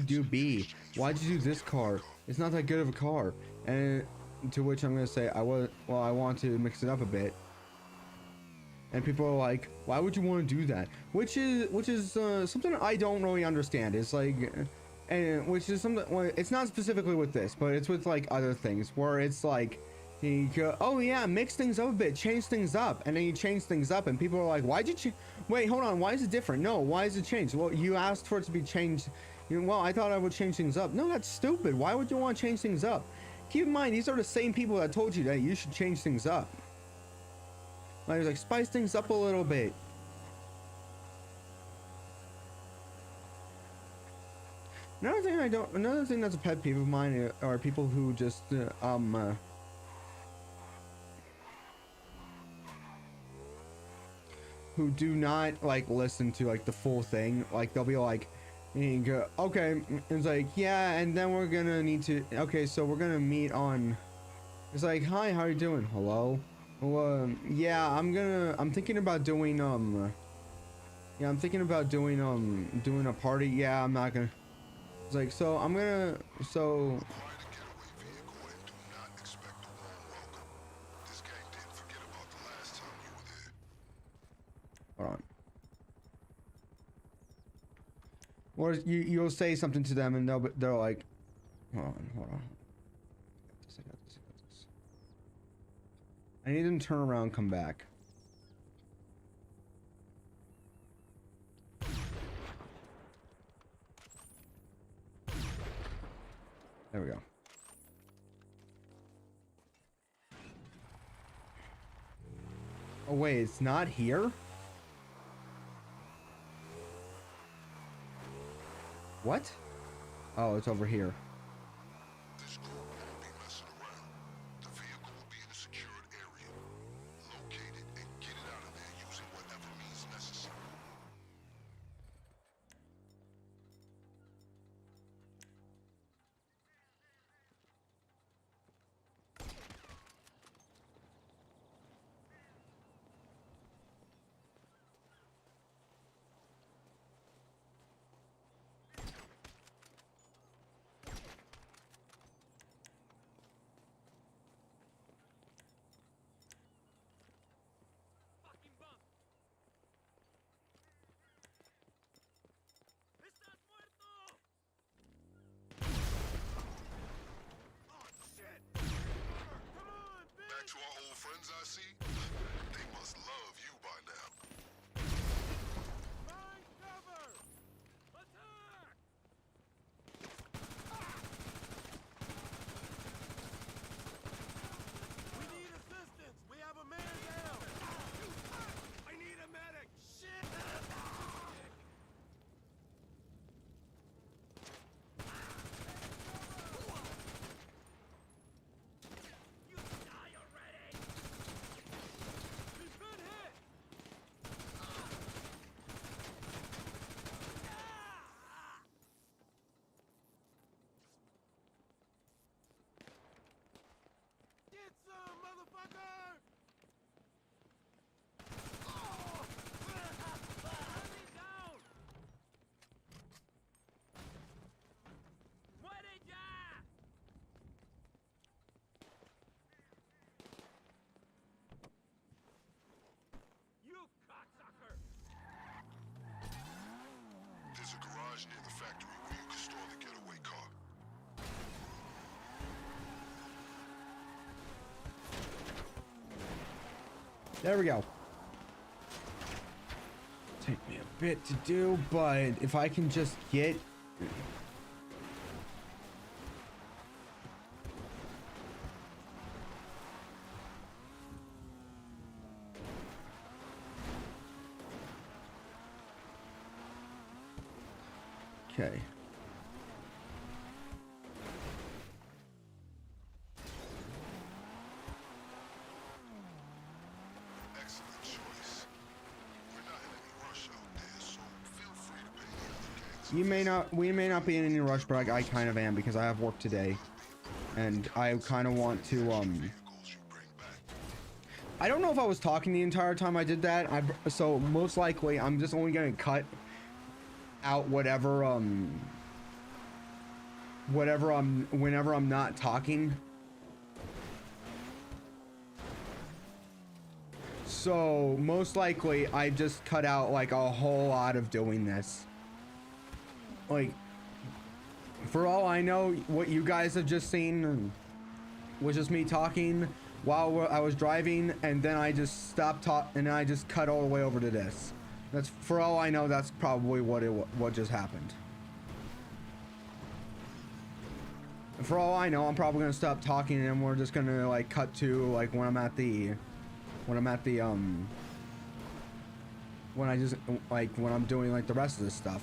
do B? Why'd you do this car? It's not that good of a car." And to which I'm gonna say, I want to mix it up a bit. And people are like, "Why would you want to do that?" Which is something I don't really understand. It's like, and which is something. Well, it's not specifically with this, but it's with like other things where it's like, you go, "Oh yeah, mix things up a bit, change things up," and then you change things up, and people are like, "Why'd you wait, hold on, why is it different? No, why is it changed?" Well, you asked for it to be changed. Well, I thought I would change things up. No, that's stupid. Why would you want to change things up? Keep in mind, these are the same people that told you that you should change things up. Like spice things up a little bit. Another thing that's a pet peeve of mine are people who just who do not like listen to like the full thing. Like they'll be like, and go, okay, it's like, yeah, and then we're gonna need to, okay, so we're gonna meet on, It's like, hi, how you doing? Hello. Well, yeah, I'm thinking about doing yeah, I'm thinking about doing doing a party. Yeah, I'm not gonna. It's like, so I'm gonna, so. Acquire the getaway vehicle and do not expect a warm welcome. This gang didn't forget about the last time you were there. Hold on. Or you'll say something to them and they're like, hold on, hold on. I got this. I need them to turn around and come back. There we go. Oh wait, it's not here? What? Oh, it's over here. This group won't be messing around. The vehicle will be in a secured area. Locate it and get it out of there using whatever means necessary. Fucking bump! ¡Estás muerto! Oh, shit! Come on, bitch! Back to our old friends, I see. They must love you by now. Find cover! Attack! We need assistance! We have a man down! I need a medic! Shit! You die already! He's been hit! Get some, motherfucker! Enemy down! ¡Muere ya! You cocksucker! There's a garage near the factory where you can store the getaway car. There we go. Take me a bit to do, but if I can just get... Okay. Excellent choice. We're not in any rush out there, so feel free to pay the other gangs. We may not be in any rush, but I kind of am because I have work today. And I kind of want to, Vehicles you bring back. I don't know if I was talking the entire time I did that. So most likely I'm just only gonna cut out whatever whenever I'm not talking. So most likely I just cut out like a whole lot of doing this. Like, for all I know, what you guys have just seen was just me talking while I was driving, and then I just stopped talking and I just cut all the way over to this. That's, for all I know, that's probably what just happened. For all I know, I'm probably gonna stop talking and we're just gonna like cut to like when I just like when I'm doing like the rest of this stuff.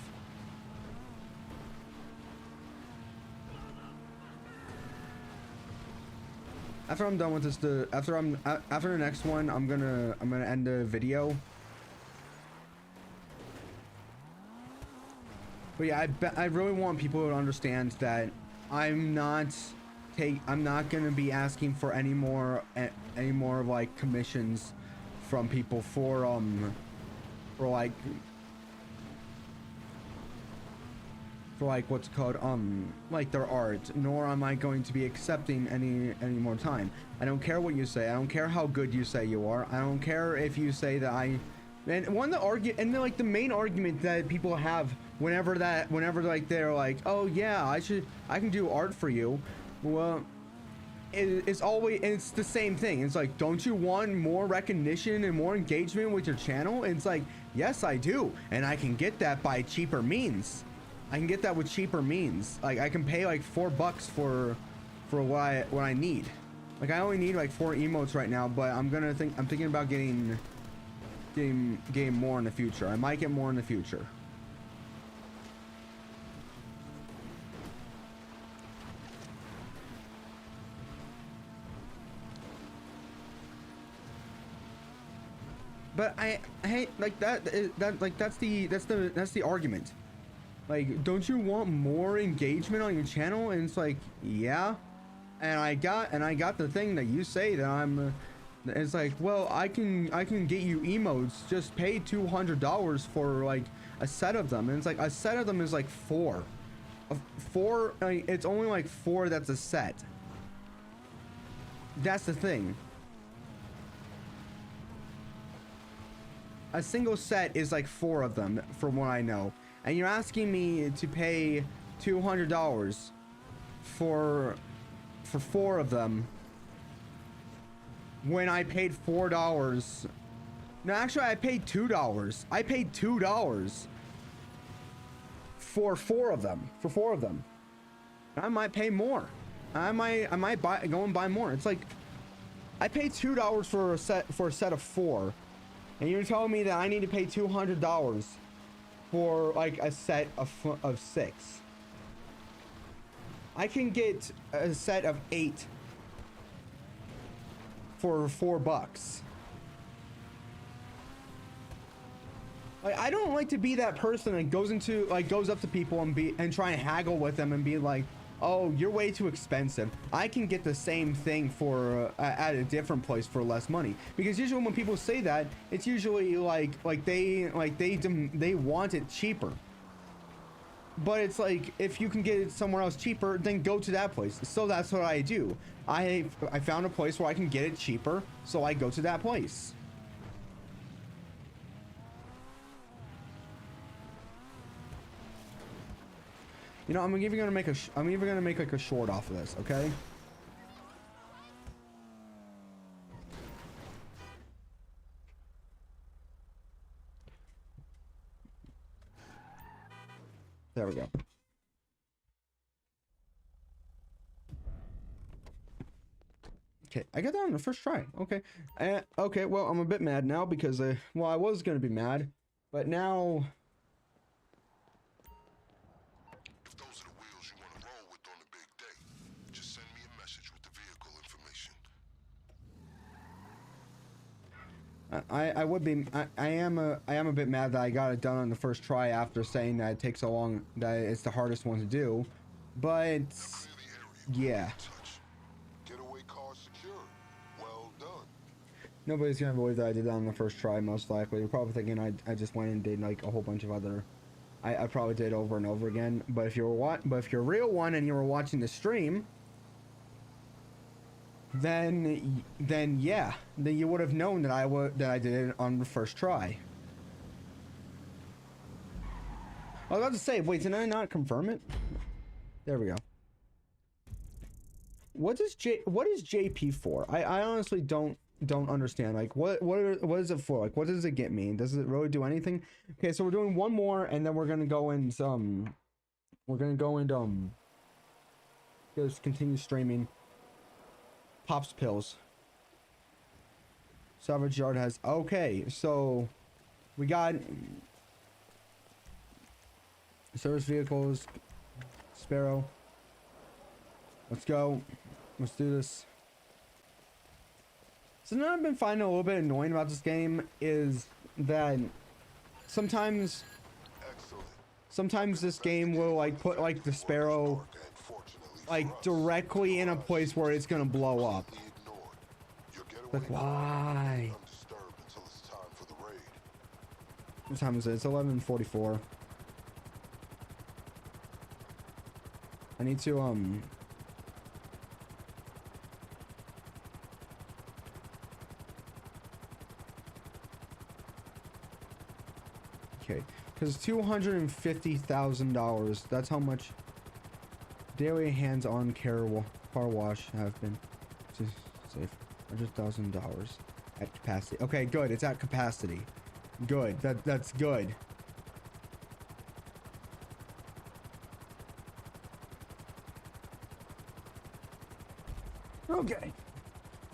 After I'm done with this, after the next one, I'm gonna end the video. But yeah, I really want people to understand that I'm not be asking for any more like commissions from people for like what's it called, like their art, nor am I going to be accepting any more time. I don't care what you say. I don't care how good you say you are. I don't care if you say that like the main argument that people have whenever like they're like, oh yeah, I can do art for you. Well, it's the same thing. It's like, don't you want more recognition and more engagement with your channel? And it's like, yes, I do, and I can get that by cheaper means. I can get that with cheaper means. Like, I can pay like $4 for what I need. Like, I only need like 4 emotes right now, but I'm thinking about getting more in the future. I might get more in the future. But I hate like that's the argument. Like, don't you want more engagement on your channel? And it's like, yeah. And I got the thing that you say that I'm. It's like, well, I can get you emotes. Just pay $200 for like a set of them. And it's like, a set of them is like 4. It's only like 4 that's a set. That's the thing. A single set is like 4 of them, from what I know. And you're asking me to pay $200 for 4 of them when I paid $4. No, actually, I paid $2. I paid $2 for 4 of them. For 4 of them. I might pay more. I might go and buy more. It's like, I paid $2 for a set of 4, and you're telling me that I need to pay $200 for like a set of 6. I can get a set of 8 for $4. Like, I don't like to be that person that goes up to people and try and haggle with them and be like, oh, you're way too expensive. I can get the same thing for at a different place for less money. Because usually when people say that, it's usually like they want it cheaper. But it's like, if you can get it somewhere else cheaper, then go to that place. So that's what I do. I found a place where I can get it cheaper, so I go to that place. You know, I'm even gonna make like a short off of this, okay? There we go. Okay, I got that on the first try. Okay, okay. Well, I'm a bit mad now because well, I was gonna be mad, but now. If those are the wheels you want to roll with on the big day, just send me a message with the vehicle information. I would be. I am a bit mad that I got it done on the first try after saying that it takes so long, that it's the hardest one to do, but yeah. Getaway car secured. Well done. Nobody's gonna believe that I did that on the first try, most likely. You're probably thinking I just went and did like a whole bunch of other. I probably did over and over again. But if you're a real one and you were watching the stream, then yeah, then you would have known that I did it on the first try. I was about to say, wait, did I not confirm it? There we go. What is JP for? I honestly don't understand. Like, what is it for? Like, what does it get me? Does it really do anything? Okay, so we're doing one more, and then we're gonna go and just continue streaming. Pops pills. Savage Yard has, okay, so we got service vehicles, Sparrow. Let's go. Let's do this. Something I've been finding a little bit annoying about this game is that sometimes this game will like put like the Sparrow like directly in a place where it's gonna blow up. Like why? Undisturbed until it's time for the raid. What time is it? It's 11:44. I need to okay, because $250,000. That's how much daily hands-on car wash have been to save $100,000 at capacity. Okay, good. It's at capacity. Good. That's good. Okay.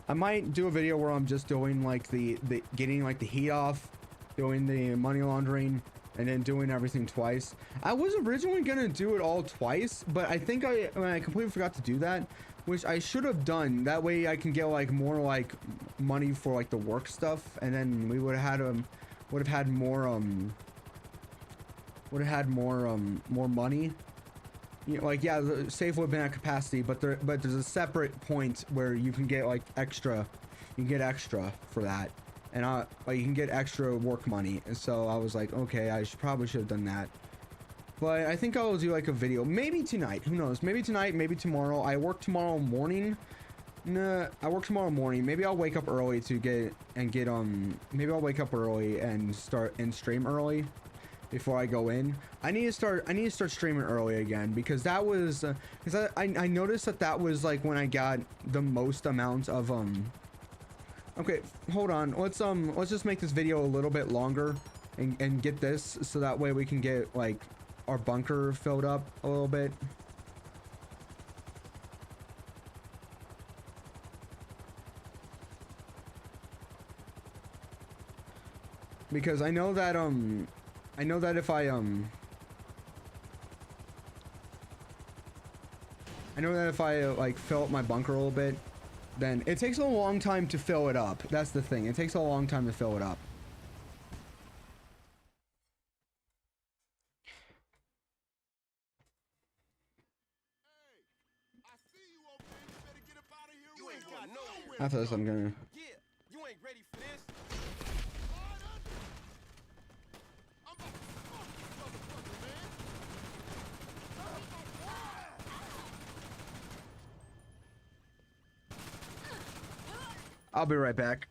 I might do a video where I'm just doing like the getting like the heat off, doing the money laundering, and then doing everything twice. I was originally gonna do it all twice, but I think I completely forgot to do that, which I should have done. That way I can get like more like money for like the work stuff, and then we would have had more more money. You know, like yeah, the safe would have been at capacity, but there's a separate point where you can get like extra, you can get extra for that, and like you can get extra work money. And so I was like, okay, I probably should have done that. But I think I'll do like a video, maybe tonight. Who knows? Maybe tonight, maybe tomorrow. I work tomorrow morning. Nah, I work tomorrow morning. Maybe I'll wake up early to get maybe I'll wake up early and start and stream early before I go in. I need to start streaming early again, because that was because I noticed that was like when I got the most amount of okay, hold on, let's just make this video a little bit longer and get this so that way we can get like our bunker filled up a little bit. Because I know that if I like fill up my bunker a little bit, then it takes a long time to fill it up. That's the thing. It takes a long time to fill it up. I see you over there. You better get up out of here. You ain't got nowhere. After this, I'm gonna. Yeah, you ain't ready for this. I'm about to smoke this motherfucker, man. I'll be right back.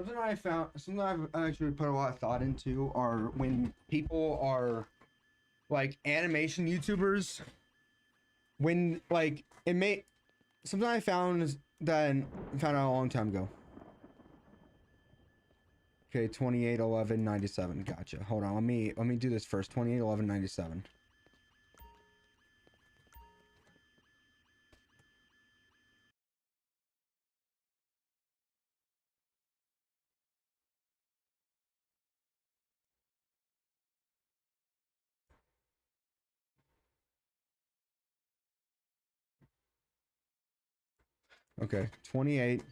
Something I found, something I've actually put a lot of thought into are when people are like animation YouTubers, when like it may, something I found is that I found out a long time ago. Okay, 28/11/97. Gotcha. Hold on, let me do this first. 28/11/97. Okay, 28.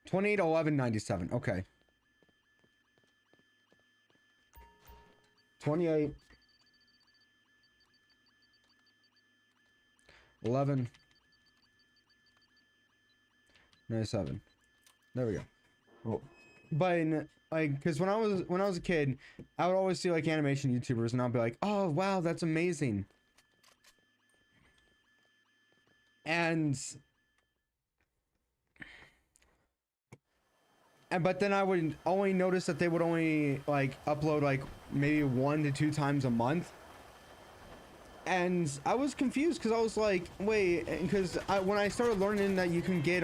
Twenty-eight 11/97. Okay. 28 11 97. There we go. Well, but like, because when I was a kid, I would always see like animation YouTubers, and I'll be like, oh wow, that's amazing. And but then I would only notice that they would only like upload like maybe 1 to 2 times a month. And I was confused because I was like, wait, because when I started learning that you can get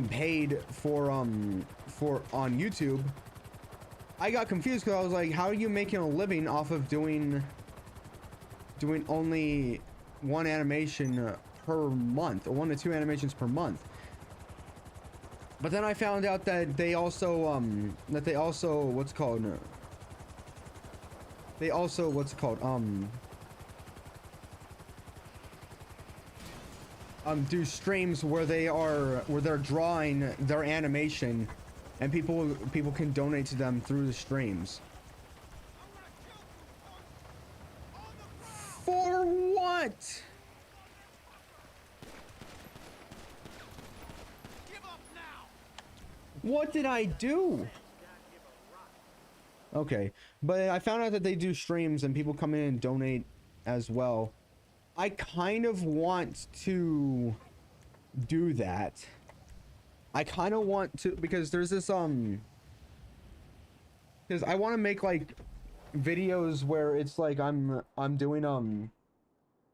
paid for on YouTube, I got confused because I was like, how are you making a living off of doing only one animation per month, or 1 to 2 animations per month? But then I found out that they also what's called do streams where they're drawing their animation, and people can donate to them through the streams. For what? What did I do? Okay, but I found out that they do streams and people come in and donate as well. I kind of want to do that. I kind of want to, because there's this because I want to make like videos where it's like I'm doing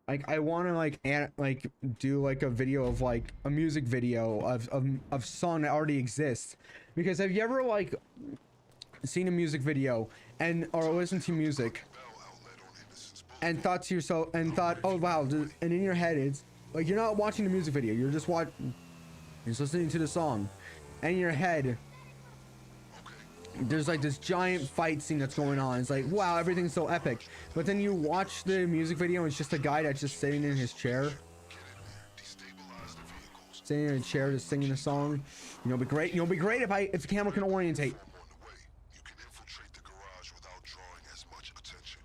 like I want to like do like a video of like a music video of song that already exists. Because have you ever like seen a music video and or listened to music and thought to yourself and thought, oh wow, and in your head it's like you're not watching the music video, you're just listening to the song, and in your head there's like this giant fight scene that's going on. It's like, wow, everything's so epic. But then you watch the music video and it's just a guy that's just sitting in his chair, sitting in a chair just singing a song. You know, it'd be great. You know, it'd be great if the camera can orientate. You can infiltrate the garage without drawing as much attention.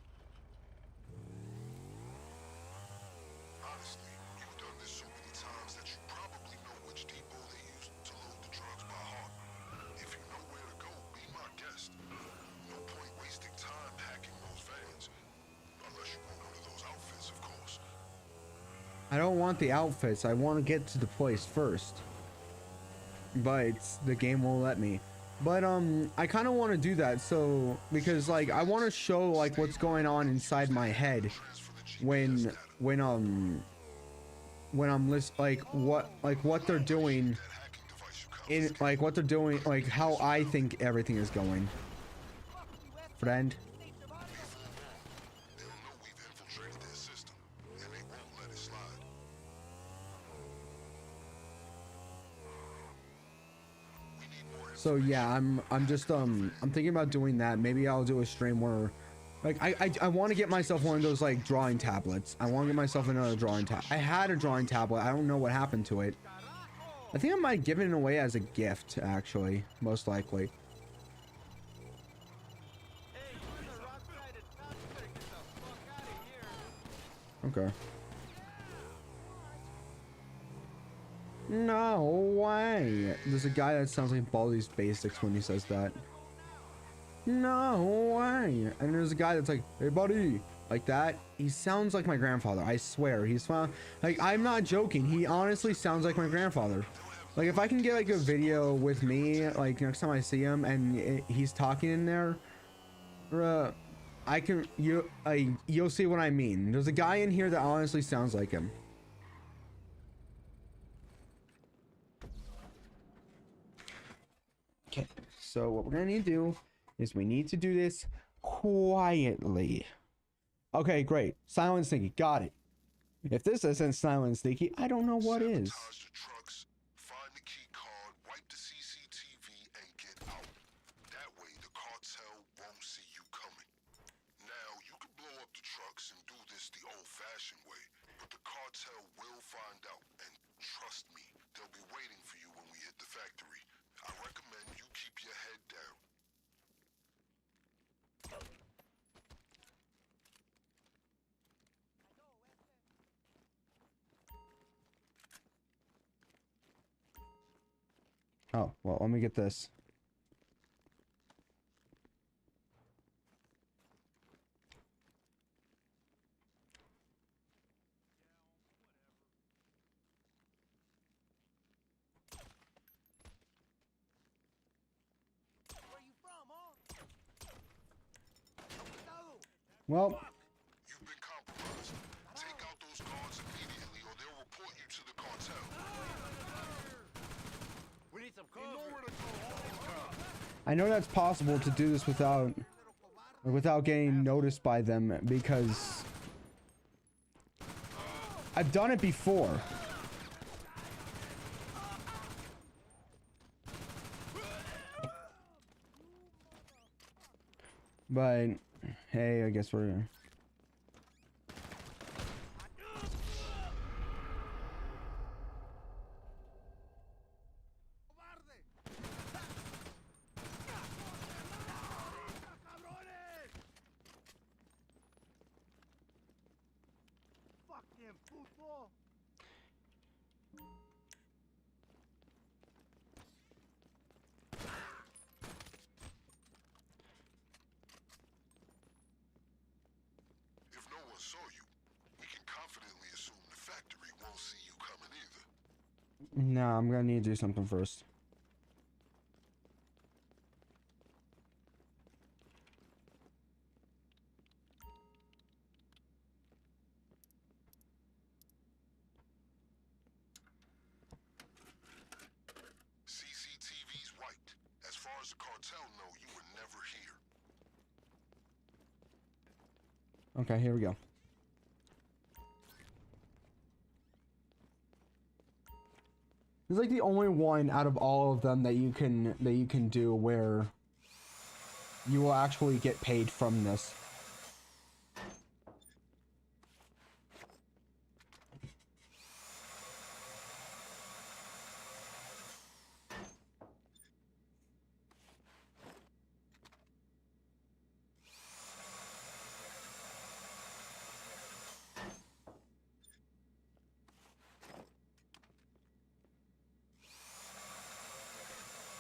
Honestly, you've done this so many times that you probably know which depot they use to load the drugs by heart. If you know where to go, be my guest. No point wasting time hacking those vans. Unless you want one of those outfits, of course. I don't want the outfits. I want to get to the place first. But the game won't let me. But I kind of want to do that, so because like I want to show like what's going on inside my head when I'm like what they're doing in like what they're doing, like how I think everything is going. Friend. They'll know we've infiltrated their system, and they won't let it slide. So yeah, I'm just I'm thinking about doing that. Maybe I'll do a stream where like I want to get myself one of those like drawing tablets. I want to get myself another drawing tab. I had a drawing tablet. I don't know what happened to it. I think I might give it away as a gift, actually, most likely. Okay. No way. There's a guy that sounds like Baldi's Basics when he says that. No way. And there's a guy that's like, hey buddy, like that. He sounds like my grandfather. I swear. Like, I'm not joking. He honestly sounds like my grandfather. Like, if I can get like a video with me, like next time I see him and he's talking in there, you'll see what I mean. There's a guy in here that honestly sounds like him. Okay, so what we're gonna need to do is we need to do this quietly. Okay, great. Silent sneaky, got it. If this isn't silent sneaky, I don't know what is. Sabotage the trucks, find the key card, wipe the CCTV, and get out. That way, the cartel won't see you coming. Now, you can blow up the trucks and do this the old-fashioned way, but the cartel will find out, and trust me, they'll be waiting for you when we hit the factory. I recommend you keep your head down. Oh, well, let me get this. Where you from, huh? Well, You've been compromised. Take out those guards immediately or they'll report you to the cartel. We need some cover. I know that's possible to do this without getting noticed by them because I've done it before. But hey, I guess we're Fucking puto. If no one saw you, we can confidently assume the factory won't see you coming either. nah, I'm gonna need to do something first. CCTV's wiped. As far as the cartel know, you were never here. Okay, here we go. This is like the only one out of all of them that you can do where you will actually get paid from this.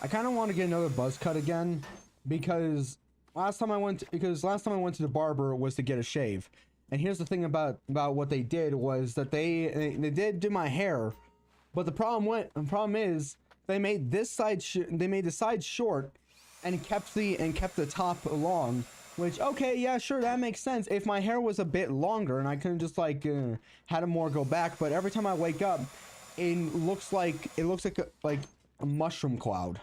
I kind of want to get another buzz cut again because last time I went to the barber was to get a shave. And here's the thing about what they did was that they did do my hair, but the problem is they made this side the side short and kept the top long, which okay, yeah, sure, that makes sense if my hair was a bit longer and I couldn't just like had it more go back, but every time I wake up it looks like a mushroom cloud.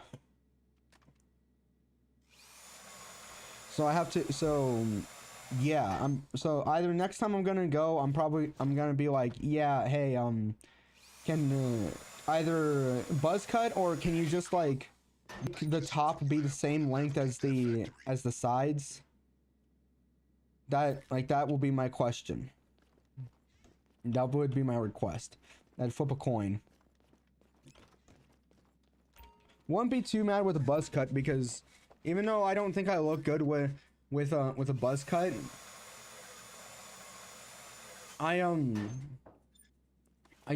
So I have to, so yeah, so either next time I'm gonna go, I'm gonna be like, yeah, hey, can either buzz cut or can you just like the top be the same length as the sides? That will be my question. That would be my request. I'd flip a coin. Won't be too mad with a buzz cut because even though I don't think I look good with a buzz cut, I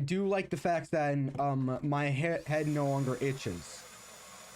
do like the fact that my head no longer itches.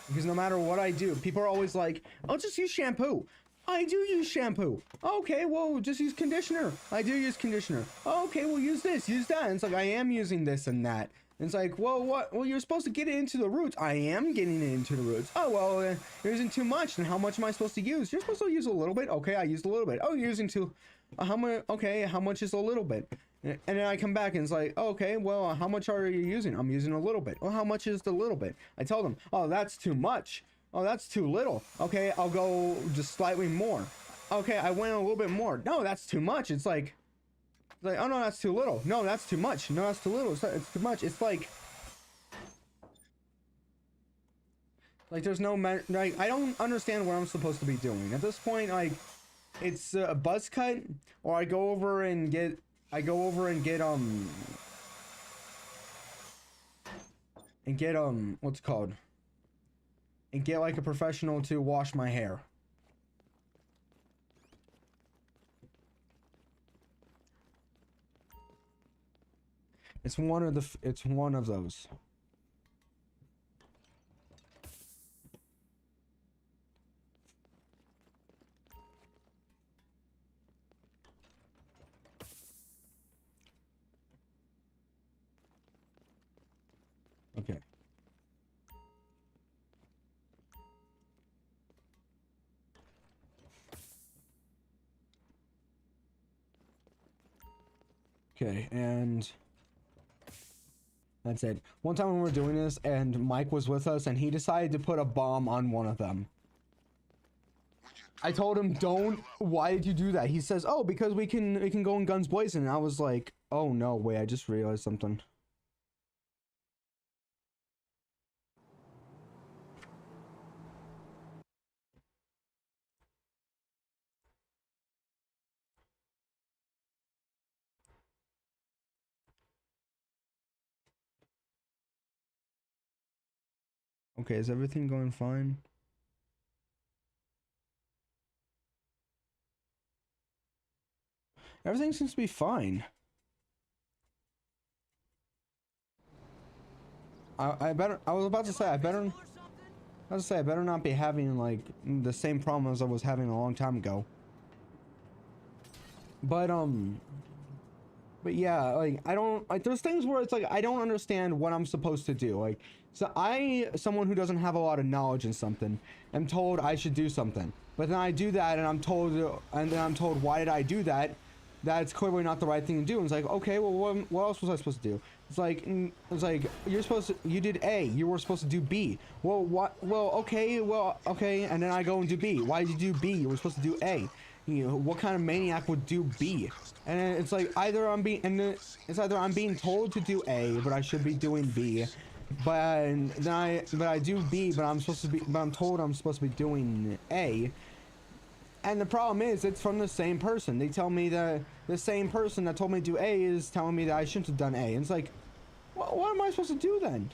Because no matter what I do, people are always like, "Oh, just use shampoo." I do use shampoo. Okay, well, just use conditioner. I do use conditioner. Okay, well, use this, use that. And it's like, I am using this and that. And it's like, well, what? Well, you're supposed to get it into the roots. I am getting it into the roots. Oh, well, you're using too much. And how much am I supposed to use? You're supposed to use a little bit. Okay, I used a little bit. Oh, you're using too. How much? Okay, how much is a little bit? And then I come back and it's like, oh, okay, well, how much are you using? I'm using a little bit. Well, how much is the little bit? I tell them, oh, that's too much. Oh, that's too little. Okay, I'll go just slightly more. Okay, I went a little bit more. No, that's too much. It's like, oh no, that's too little. No, that's too much. No, that's too little. It's too much. It's like there's no like, I don't understand what I'm supposed to be doing at this point. Like, it's a buzz cut, or I go over and get what's it called? And get like a professional to wash my hair. It's one of those. Okay. Okay, and that's it. One time when we were doing this and Mike was with us and he decided to put a bomb on one of them. I told him, don't, why did you do that? He says, oh, because we can go in guns blazing. And I was like, oh no, wait, I just realized something. Okay, is everything going fine? Everything seems to be fine. I was about to say, I better not be having like the same problem as I was having a long time ago. But yeah, like, I don't, like, there's things where it's like, I don't understand what I'm supposed to do. Like, so someone who doesn't have a lot of knowledge in something, am told I should do something. But then I do that and then I'm told, why did I do that? That's clearly not the right thing to do. And it's like, okay, well, what else was I supposed to do? It's like, you did A, you were supposed to do B. Well, what, okay, and then I go and do B. Why did you do B? You were supposed to do A. You know, what kind of maniac would do B? And then it's like, either I'm being told to do A, but I should be doing B. But I do B, but I'm told I'm supposed to be doing A. And the problem is, it's from the same person. They tell me that the same person that told me to do A is telling me that I shouldn't have done A. And it's like, what am I supposed to do then?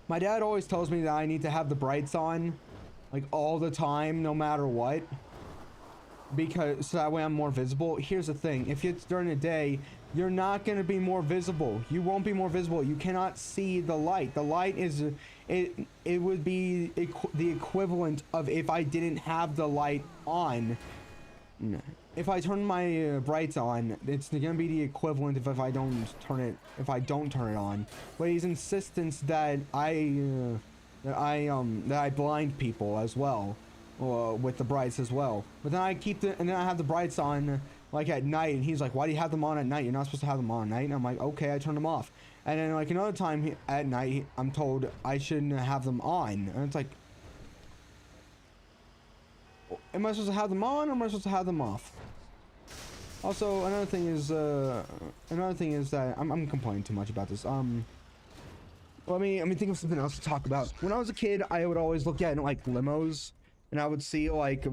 My dad always tells me that I need to have the brights on, like, all the time, no matter what. Because, so that way I'm more visible. Here's the thing, if it's during the day, you're not going to be more visible. You won't be more visible. You cannot see the light. The light is, it would be the equivalent of if I didn't have the light on. If I turn my brights on, it's going to be the equivalent if I don't turn it on. But he's insistence that I blind people as well, with the brights as well. But then and then I have the brights on like at night, and he's like, why do you have them on at night? You're not supposed to have them on at night. And I'm like, okay, I turned them off. And then like another time at night, I'm told I shouldn't have them on. And it's like, am I supposed to have them on, or am I supposed to have them off? Also, another thing is that I'm complaining too much about this. Well, let me think of something else to talk about. When I was a kid, I would always look at like limos, and I would see like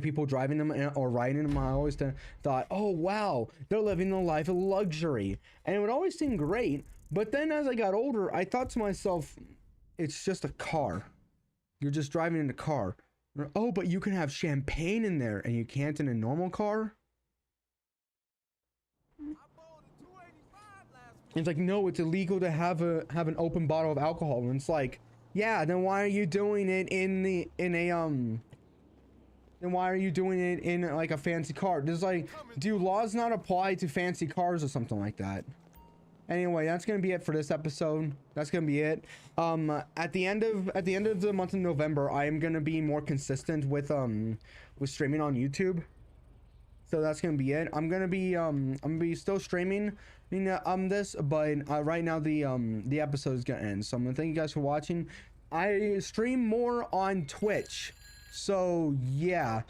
people driving them or riding them. I always thought, oh wow, they're living the life of luxury, and it would always seem great. But then as I got older, I thought to myself, it's just a car. You're just driving in a car. Oh, but you can have champagne in there, and you can't in a normal car. It's like, no, it's illegal to have an open bottle of alcohol. And it's like, yeah, then why are you doing it then why are you doing it in like a fancy car? There's like, do laws not apply to fancy cars or something like that? Anyway, that's gonna be it for this episode. That's gonna be it. At the end of the month of November, I am gonna be more consistent with streaming on YouTube. So that's gonna be it. I'm gonna be still streaming, this, but right now the episode is gonna end. So I'm gonna thank you guys for watching. I stream more on Twitch, so yeah.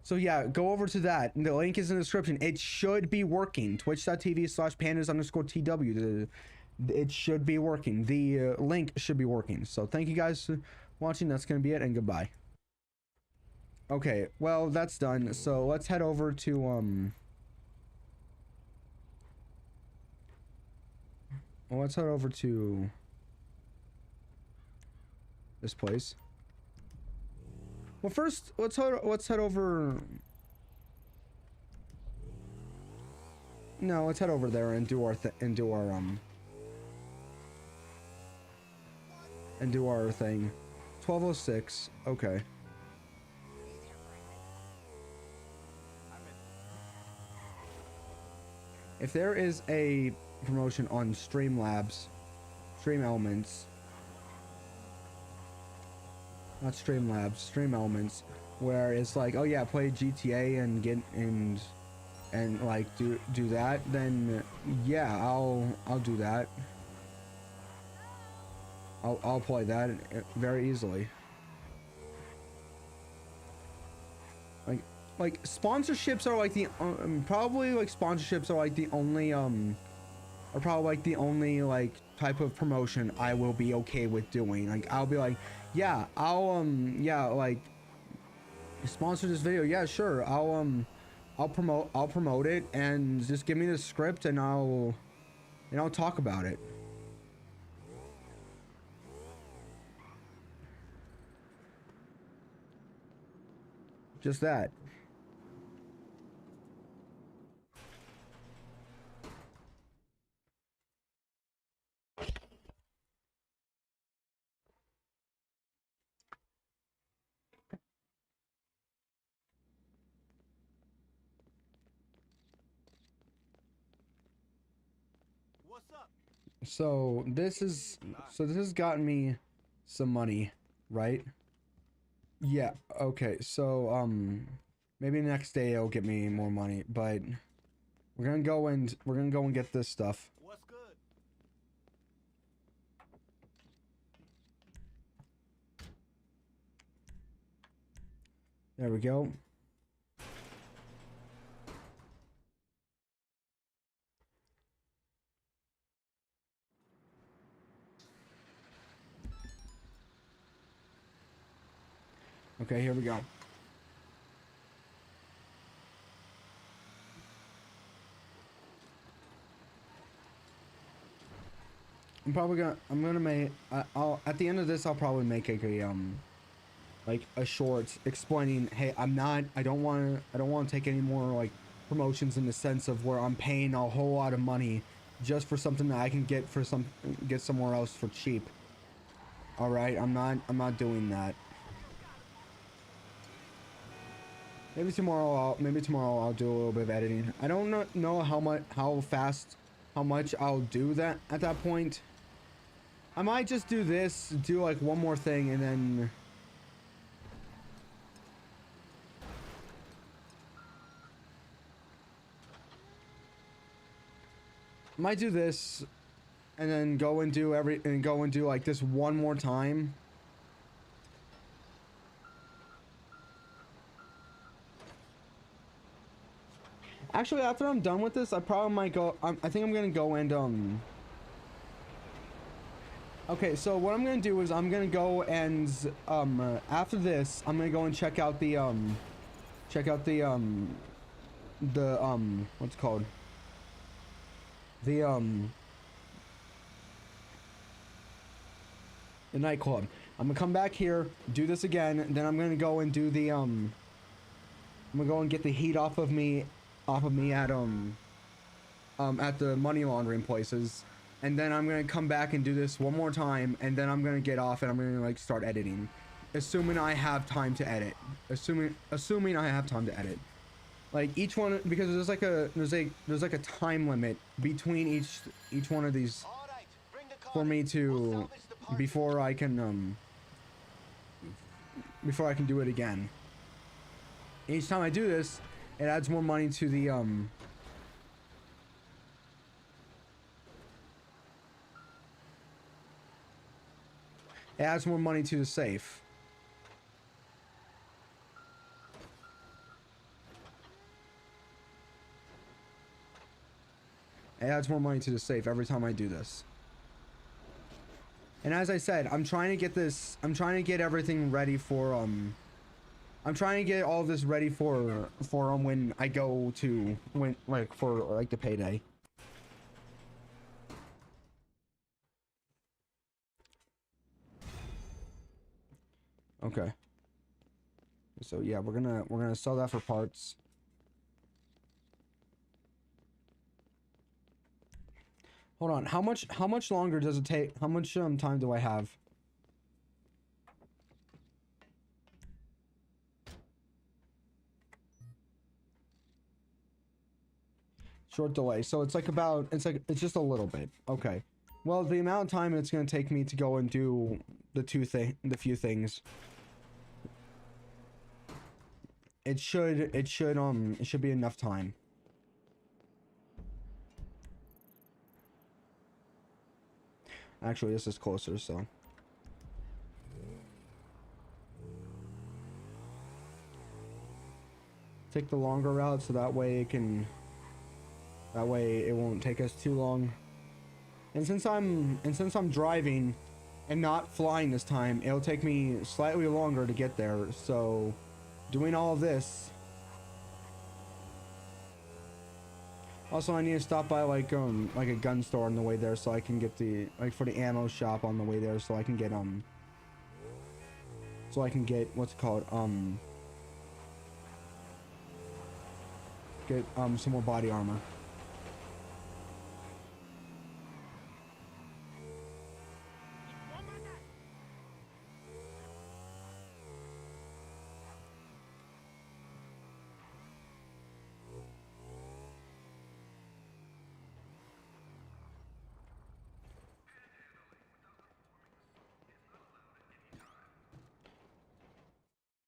So yeah, go over to that. The link is in the description. It should be working. Twitch.tv/pandas_tw. It should be working. The link should be working. So thank you guys for watching. That's gonna be it, and goodbye. Okay, well that's done. So let's head over to let's head over to this place. Well, first let's head over. No, let's head over there and do our thing. 12:06. Okay. If there is a promotion on Streamlabs, Stream Elements, not Streamlabs, Stream Elements, where it's like, oh yeah, play GTA and get and like do that, then yeah, I'll do that. I'll play that very easily. Like sponsorships are like the probably like sponsorships are like the only are probably like the only like type of promotion I will be okay with doing. Like I'll be like, yeah, yeah, like sponsor this video, yeah, sure, I'll promote it, and just give me the script and I'll talk about it. Just that. What's up? So this has gotten me some money, right? Yeah, okay. So maybe next day it'll get me more money, but we're gonna go and get this stuff. What's good? There we go. Okay, here we go. I'm gonna make, I'll at the end of this I'll probably make like a short explaining, hey, I don't want to take any more like promotions in the sense of where I'm paying a whole lot of money just for something that I can get somewhere else for cheap. All right, I'm not doing that. Maybe tomorrow I'll do a little bit of editing. I don't know how much I'll do that at that point. I might just do this, do like one more thing, and then might do this and then go and do like this one more time. Actually, after I'm done with this, I probably might go. I think I'm gonna go and okay, so what I'm gonna do is I'm gonna go and after this, I'm gonna go and check out the what's it called? The nightclub. I'm gonna come back here, do this again, then I'm gonna go and do the I'm gonna go and get the heat off of me at at the money laundering places, and then I'm gonna come back and do this one more time, and then I'm gonna get off and I'm gonna like start editing, assuming I have time to edit. Assuming I have time to edit. Like each one, because there's like a time limit between each one of these for me to before I can do it again. Each time I do this, it adds more money to the it adds more money to the safe. It adds more money to the safe every time I do this. And as I said, I'm trying to get everything ready for I'm trying to get all this ready for when I go to for the payday. Okay. So yeah, we're gonna sell that for parts. Hold on. How much longer does it take? How much time do I have? Short delay. So it's just a little bit. Okay. Well, the amount of time it's going to take me to go and do the few things. It should be enough time. Actually, this is closer, so. Take the longer route so that way it won't take us too long. And since I'm driving and not flying this time, it'll take me slightly longer to get there. So doing all of this. Also, I need to stop by like a gun store on the way there so I can get for the ammo shop on the way there so I can get what's it called, get some more body armor.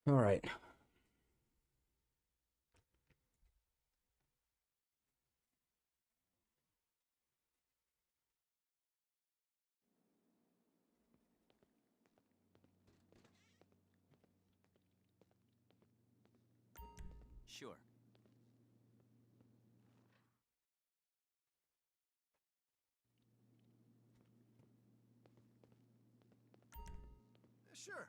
All right. Sure. Sure.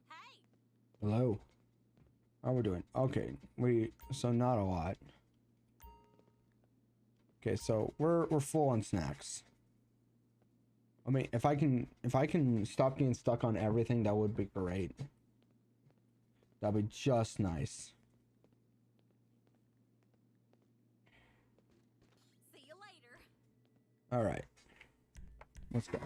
Hey! Hello. How we doing? Okay. So not a lot. Okay, so we're full on snacks. I mean, if I can stop getting stuck on everything, that would be great. That'd be just nice. See you later. All right. Let's go.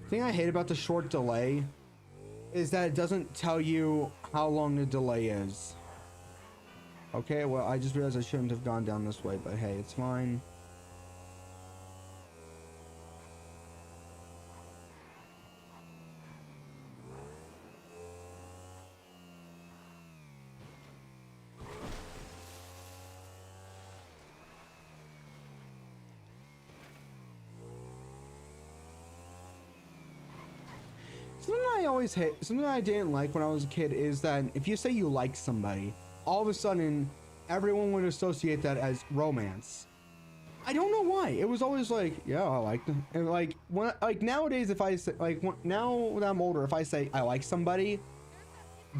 The thing I hate about the short delay is that it doesn't tell you how long the delay is. Okay, well, I just realized I shouldn't have gone down this way, but hey, it's fine. Something I didn't like when I was a kid is that if you say you like somebody, all of a sudden everyone would associate that as romance. I don't know why. It was always like, yeah, I like them. And like nowadays, if I say now that I'm older, if I say I like somebody,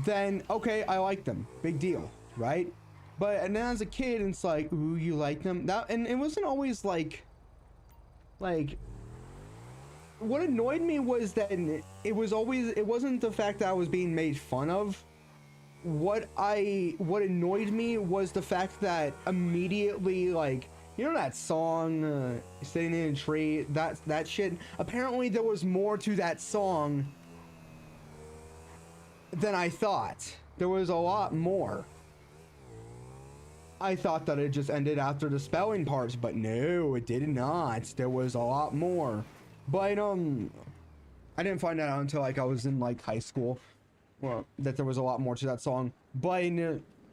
then okay, I like them. Big deal, right? But and then as a kid, it's like, ooh, you like them? That, and it wasn't always like what annoyed me was that it was always, it wasn't the fact that I was being made fun of. What annoyed me was the fact that immediately, like, you know that song, sitting in a tree, that shit, apparently there was more to that song than I thought. There was a lot more. I thought that it just ended after the spelling parts, but no, it did not. There was a lot more. But I didn't find that out until like I was in like high school, well, that there was a lot more to that song. But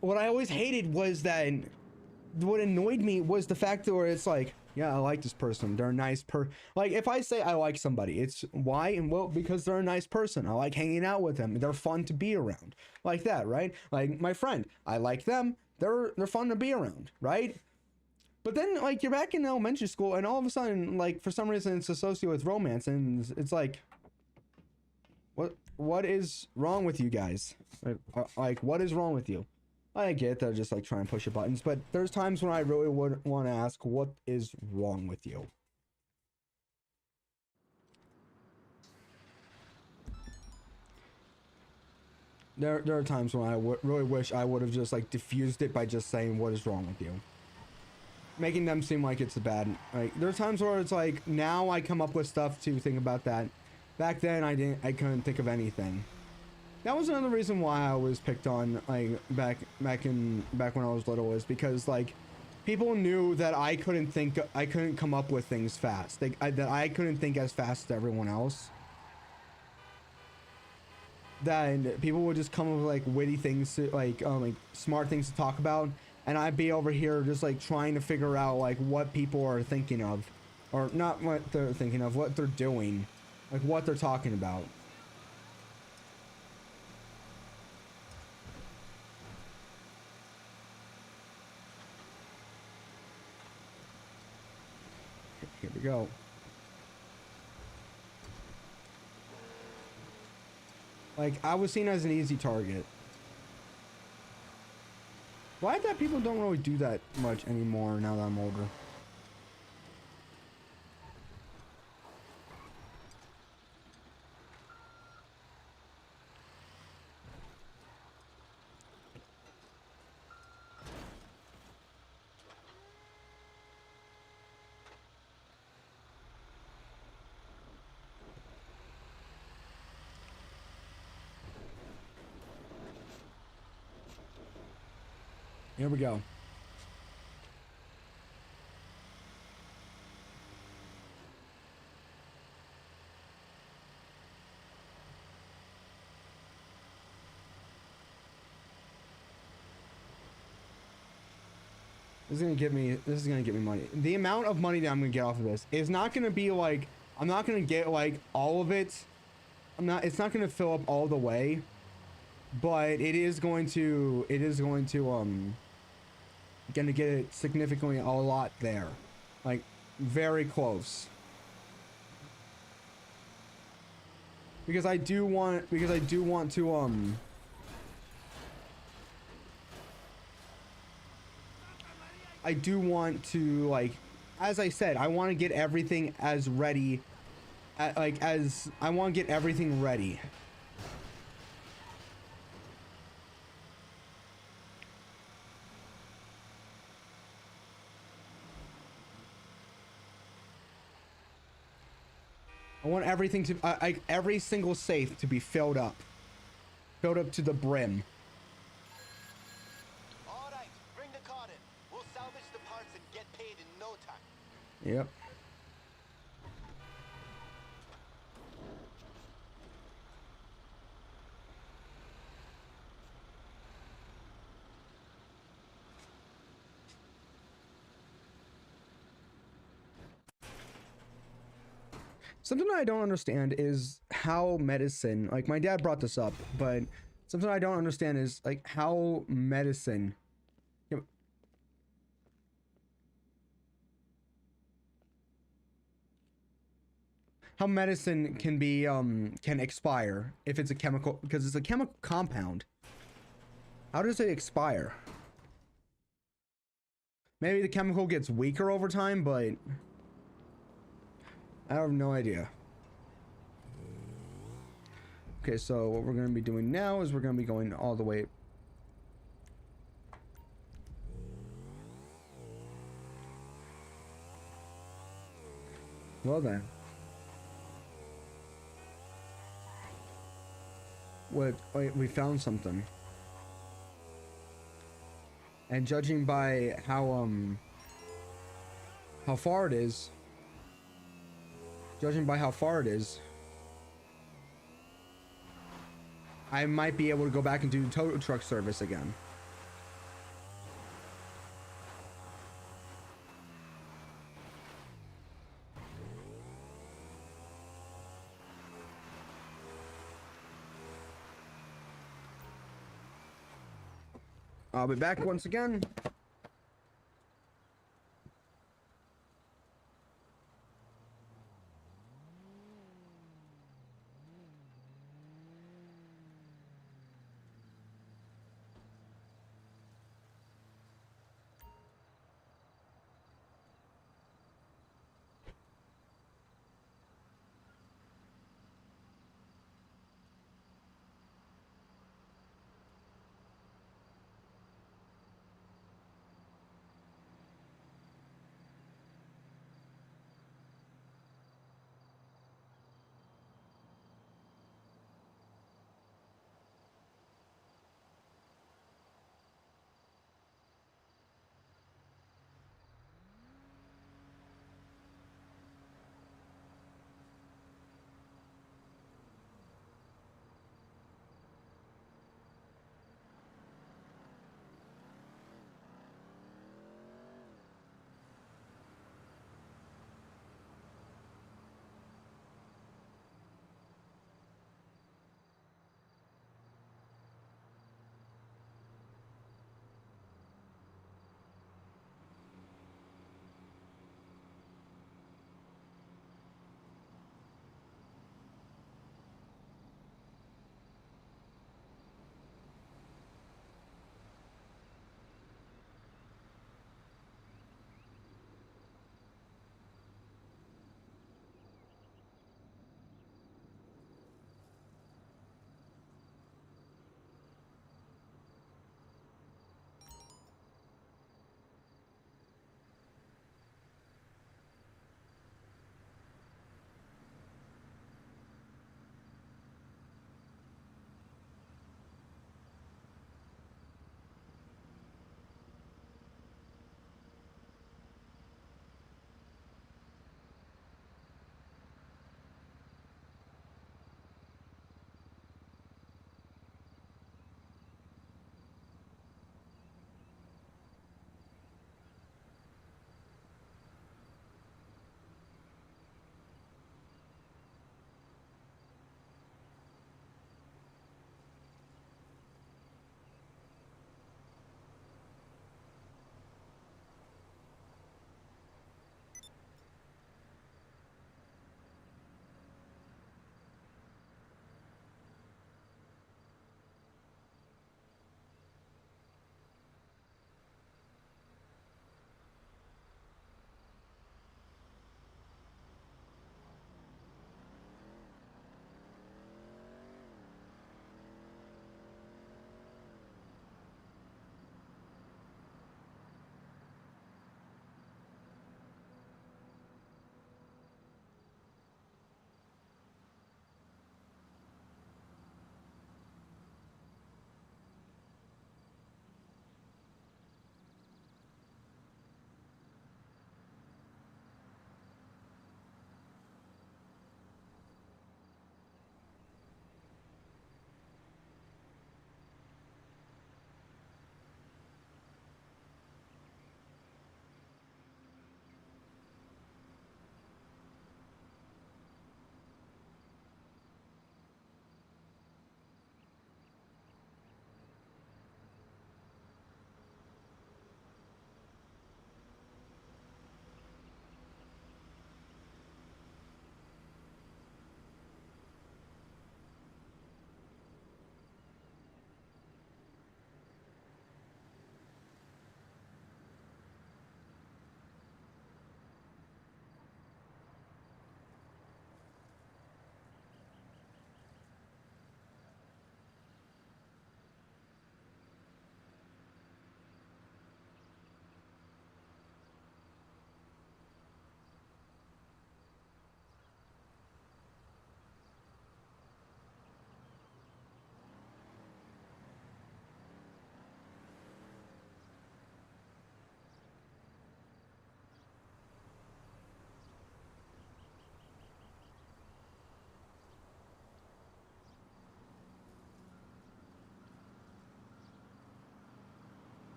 what I always hated was that what annoyed me was the fact that where it's like, yeah, I like this person. They're a nice like if I say I like somebody, it's why? And well, because they're a nice person. I like hanging out with them. They're fun to be around. Like that, right? Like my friend, I like them. They're fun to be around, right? But then like you're back in elementary school and all of a sudden, like for some reason it's associated with romance, and it's like, what is wrong with you guys? Like what is wrong with you? I get they're just like trying to push your buttons, but there's times when I really would want to ask, what is wrong with you? There are times when I really wish I would have just like diffused it by just saying, what is wrong with you? Making them seem like it's bad. Like there are times where it's like, now I come up with stuff to think about that. Back then I couldn't think of anything. That was another reason why I was picked on, like back when I was little, is because like people knew that I couldn't come up with things fast. That I couldn't think as fast as everyone else. That people would just come up with like witty things to, like smart things to talk about, and I'd be over here just like trying to figure out like what people are thinking of, or not what they're thinking of, what they're doing, like what they're talking about. Here we go. Like, I was seen as an easy target. Why that people don't really do that much anymore now that I'm older? Here we go. This is gonna get me money. The amount of money that I'm gonna get off of this is not gonna be like, I'm not gonna get like all of it. It's not gonna fill up all the way, but it is going to gonna get it significantly a lot there. Like very close. Because I do want to I do want to, like, as I said, I want to get everything as ready, I want to get everything ready. I want everything to, every single safe to be filled up to the brim. All right, bring the car in. We'll salvage the parts and get paid in no time. Yep. Something I don't understand is how medicine, like my dad brought this up, but something I don't understand is like how medicine, how medicine can be can expire if it's a chemical, because it's a chemical compound. How does it expire? Maybe the chemical gets weaker over time, but I have no idea. Okay, so what we're going to be doing now is we're going to be going all the way. Well then. What? Wait, we found something. And judging by how far it is, I might be able to go back and do tow truck service again. I'll be back once again.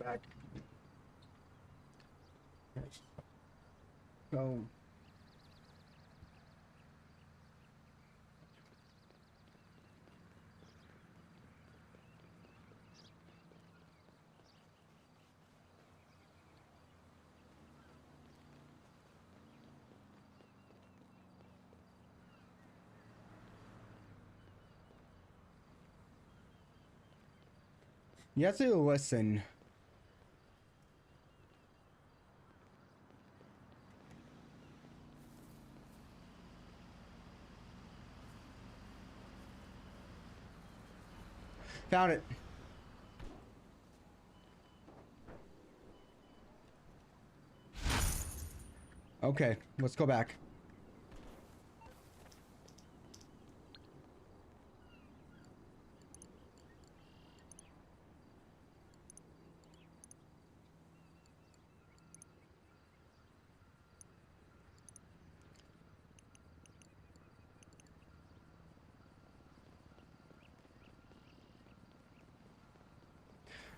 back. So. You have to listen. Found it. Okay, let's go back.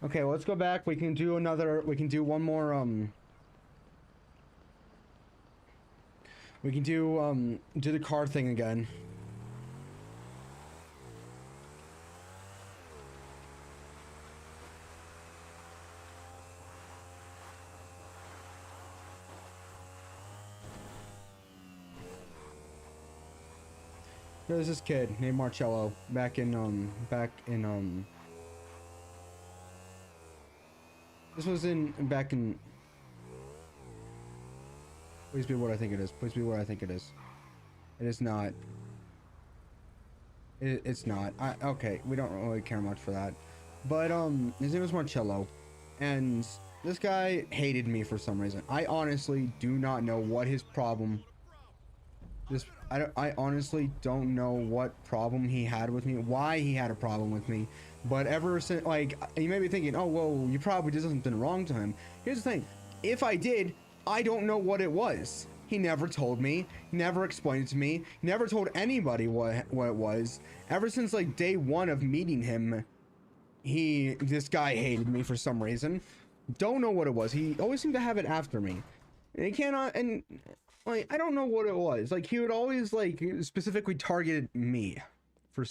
Okay, let's go back. We can do another. We can do one more. We can do the car thing again. There's this kid named Marcello back in this was back in. Please be what I think it is. Please be what I think it is. It is not. It's not. Okay, we don't really care much for that. But his name was Marcello, and this guy hated me for some reason. I honestly do not know what his problem. I honestly don't know what problem he had with me, why he had a problem with me. But ever since, like, you may be thinking, oh, well, you probably did something wrong to him. Here's the thing. If I did, I don't know what it was. He never told me, never explained it to me, never told anybody what it was. Ever since, like, day one of meeting him, this guy hated me for some reason. Don't know what it was. He always seemed to have it after me. And he cannot, and, like, I don't know what it was. Like, he would always, like, specifically target me for,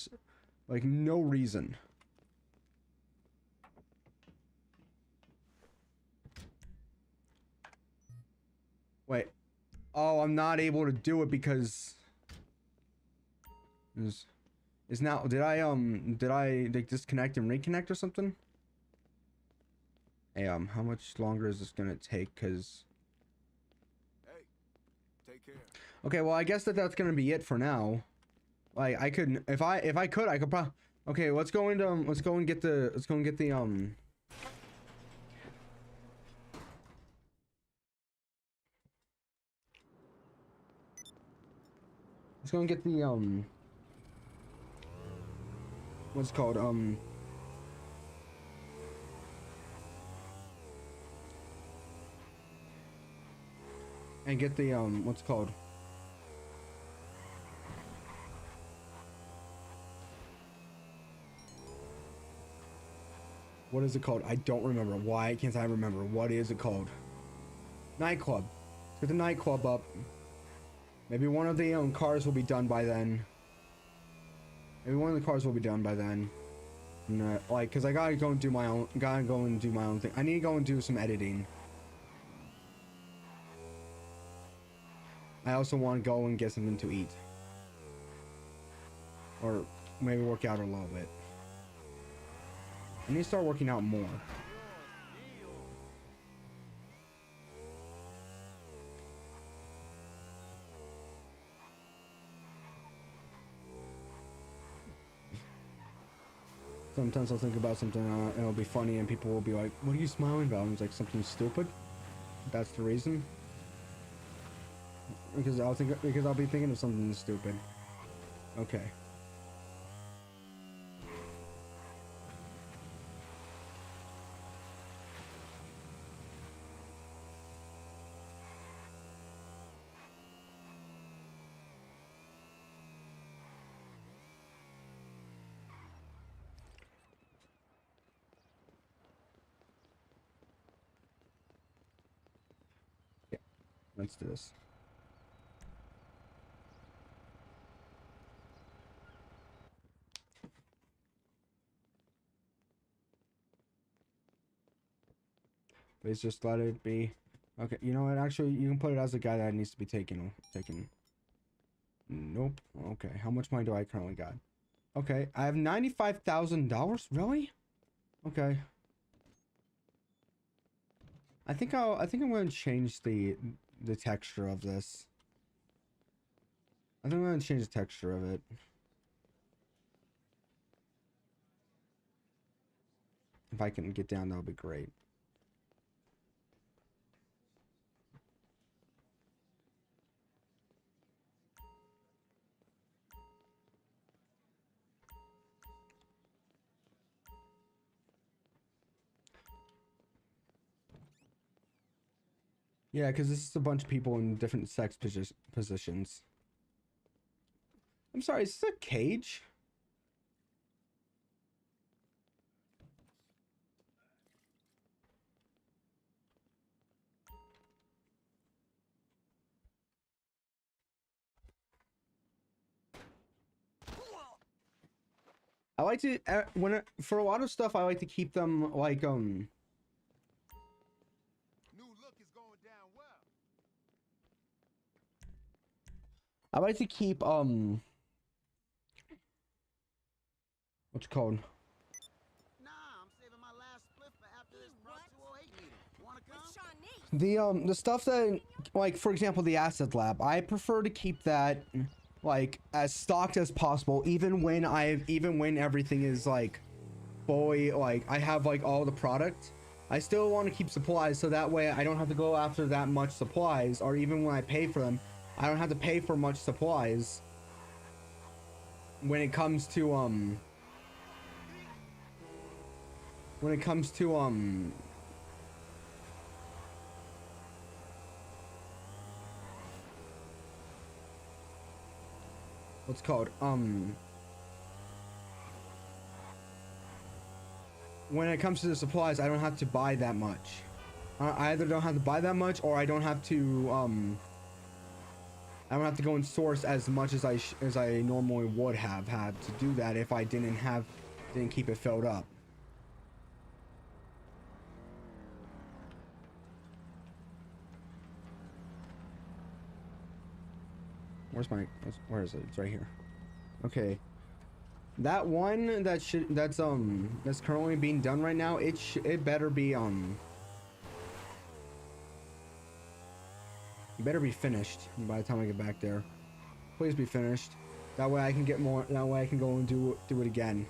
like, no reason. Wait. Oh, I'm not able to do it because is now did I like disconnect and reconnect or something? Hey, how much longer is this gonna take? Cause Hey, take care. okay, well I guess that's gonna be it for now. Like I could if I could I could probably okay. Let's go and get the let's go and get the let's go and get the what's it called and get the what's it called. What is it called? I don't remember. Why can't I remember? What is it called? Nightclub. Let's get the nightclub up. Maybe one of the cars will be done by then. Maybe one of the cars will be done by then. And, like, cause I gotta go and do my own. Gotta go and do my own thing. I need to go and do some editing. I also want to go and get something to eat, or maybe work out a little bit. I need to start working out more. Sometimes I'll think about something and it'll be funny and people will be like, what are you smiling about? And it's like something stupid. That's the reason. Because I'll be thinking of something stupid. Okay. Let's do this. Please just let it be. Okay, you know what? Actually, you can put it as a guy that needs to be taken. Nope. Okay, how much money do I currently got? Okay, I have $95,000. Really? Okay. I think I'm going to change the texture of this. I think I'm going to change the texture of it. If I can get down, that would be great. Yeah, because this is a bunch of people in different sex positions. I'm sorry, is this a cage? I like to for a lot of stuff I like to keep them like New look is going down well. I like to keep what's it called? Nah, I'm saving my last split for after this Prop 208 meeting. Wanna come? With Shawnee. The stuff that, like, for example, the asset lab, I prefer to keep that like as stocked as possible, even when everything is like fully, like, I have like all the product. I still want to keep supplies so that way I don't have to go after that much supplies, or even when I pay for them, I don't have to pay for much supplies when it comes to what's called when it comes to the supplies, I don't have to buy that much. I either don't have to buy that much, or I don't have to go and source as much as I normally would have had to do that if I didn't keep it filled up. Where is it? It's right here. Okay. That one that's currently being done right now, it better be better be finished by the time I get back there. Please be finished. That way I can get more, that way I can go and do it again.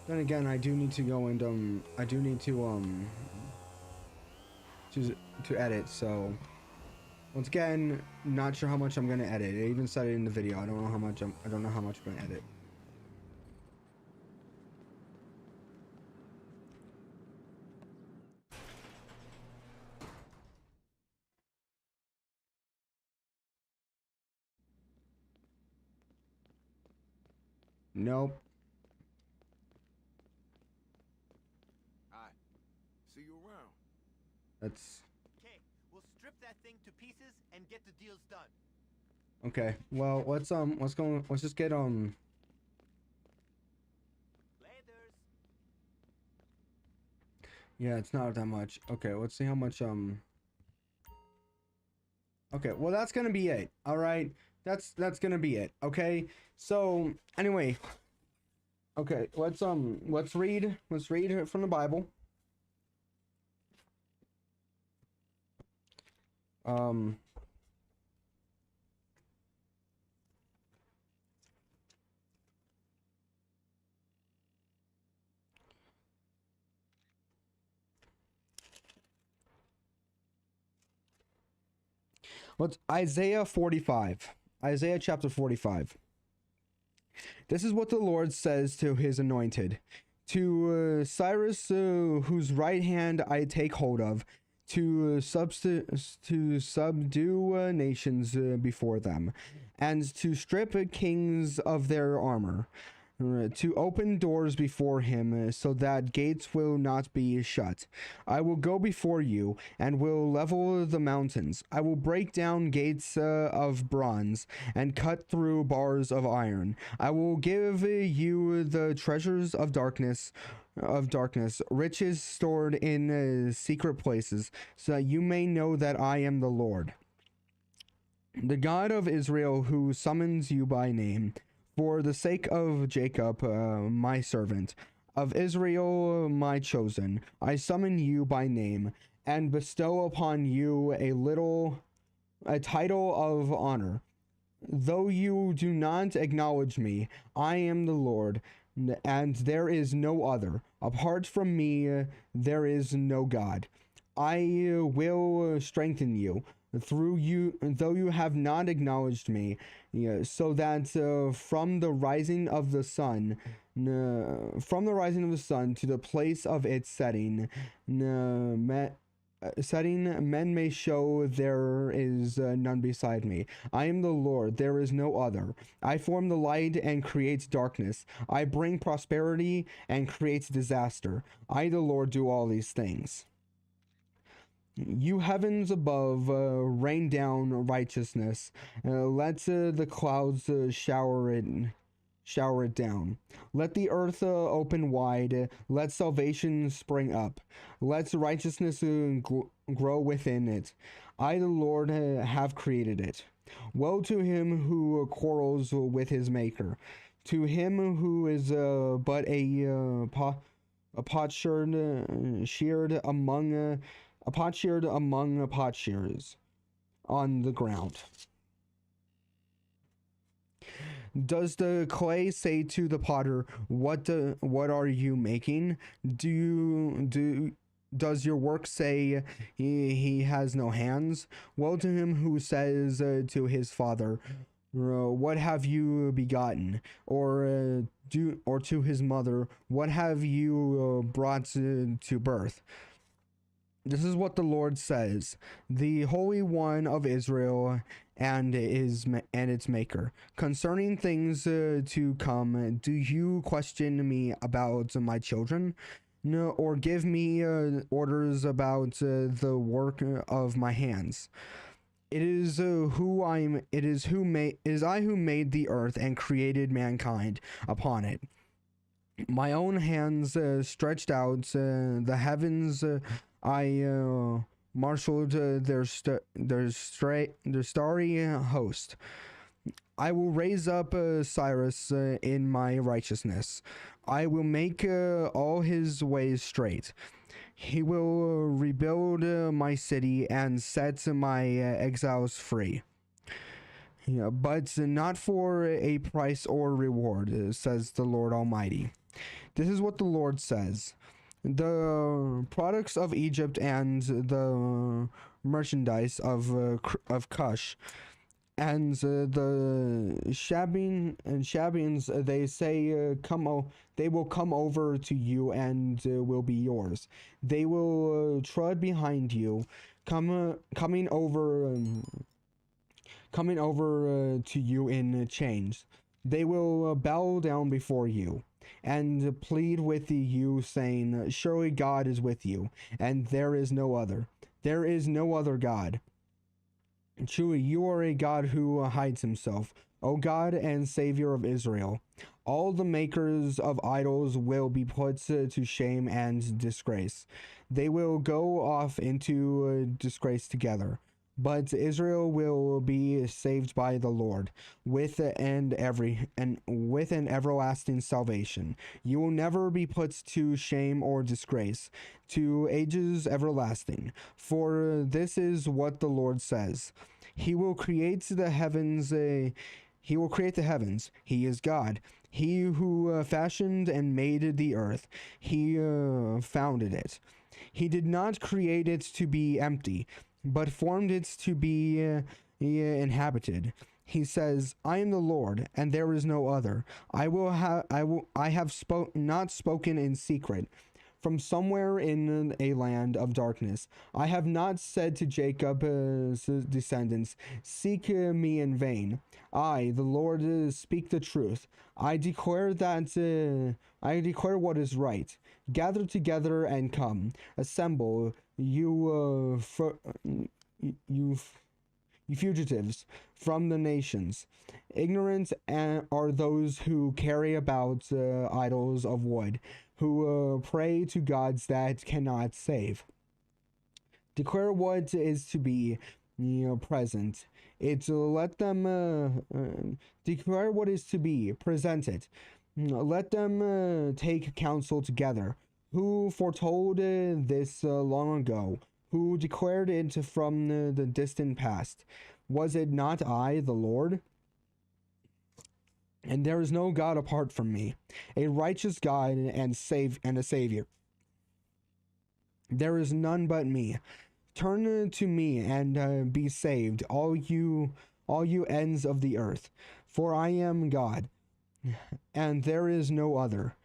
Then again, I do need to go and I do need to edit, so once again, not sure how much I'm gonna edit. I even said it in the video. I don't know how much I'm gonna edit. Nope. Alright. See you around. That's Okay, we'll strip that thing to pieces and get the deals done. okay. Well, let's just get Laters. yeah, it's not that much. Okay, let's see how much okay, well, that's gonna be it. All right, that's gonna be it. Okay, so anyway, okay, let's read from the Bible. Let's Isaiah 45. Isaiah chapter 45. This is what the Lord says to his anointed, to Cyrus, whose right hand I take hold of, to subdue nations before them, and to strip kings of their armor, to open doors before him, so that gates will not be shut. I will go before you and will level the mountains. I will break down gates of bronze and cut through bars of iron. I will give you the treasures of darkness, riches stored in secret places, so that you may know that I am the Lord, the God of Israel, who summons you by name. For the sake of Jacob, my servant, of Israel, my chosen, I summon you by name and bestow upon you a title of honor. Though you do not acknowledge me, I am the Lord, and there is no other. Apart from me, there is no God. I will strengthen you through you, though you have not acknowledged me, so that from the rising of the sun to the place of its setting, men may show there is none beside me. I am the Lord, there is no other. I form the light and create darkness. I bring prosperity and create disaster. I, the Lord, do all these things. You heavens above, rain down righteousness. Let the clouds shower it down. Let the earth open wide. Let salvation spring up. Let righteousness grow within it. I, the Lord, have created it. Woe to him who quarrels with his maker, to him who is but a potsherd among potsherds on the ground. Does the clay say to the potter, what are you making? Does your work say he has no hands? Woe to him who says to his father, what have you begotten? Or to his mother, what have you brought to birth? This is what the Lord says, the Holy One of Israel and its Maker. Concerning things to come, do you question me about my children? No, or give me orders about the work of my hands? It is I who made the earth and created mankind upon it. My own hands stretched out the heavens. I marshaled their starry host. I will raise up Cyrus in my righteousness. I will make all his ways straight. He will rebuild my city and set my exiles free. Yeah, but not for a price or reward, says the Lord Almighty. This is what the Lord says. The products of Egypt and the merchandise of Cush and the Shabians, they say, they will come over to you and will be yours. They will trud behind you, coming over to you in chains. They will bow down before you and plead with you, saying, surely God is with you, and there is no other. There is no other God. Truly, you are a God who hides himself, O God and Savior of Israel. All the makers of idols will be put to shame and disgrace. They will go off into disgrace together. But Israel will be saved by the Lord with an everlasting salvation. You will never be put to shame or disgrace, to ages everlasting. For this is what the Lord says: He will create the heavens. He will create the heavens. He is God. He who fashioned and made the earth. He founded it. He did not create it to be empty, but formed it to be inhabited. He says, I am the Lord, and there is no other. I have not spoken in secret, from somewhere in a land of darkness. I have not said to Jacob's descendants, seek me in vain. I, the Lord, speak the truth. I declare what is right. Gather together and come. Assemble, you fugitives from the nations. Ignorant are those who carry about idols of wood, who pray to gods that cannot save. Declare what is to be, present. Let them declare what is to be presented. Let them take counsel together. Who foretold this long ago? Who declared it from the distant past? Was it not I, the Lord? And there is no God apart from me, a righteous God and a Savior. There is none but me. Turn to me and be saved, all you ends of the earth, for I am God, and there is no other.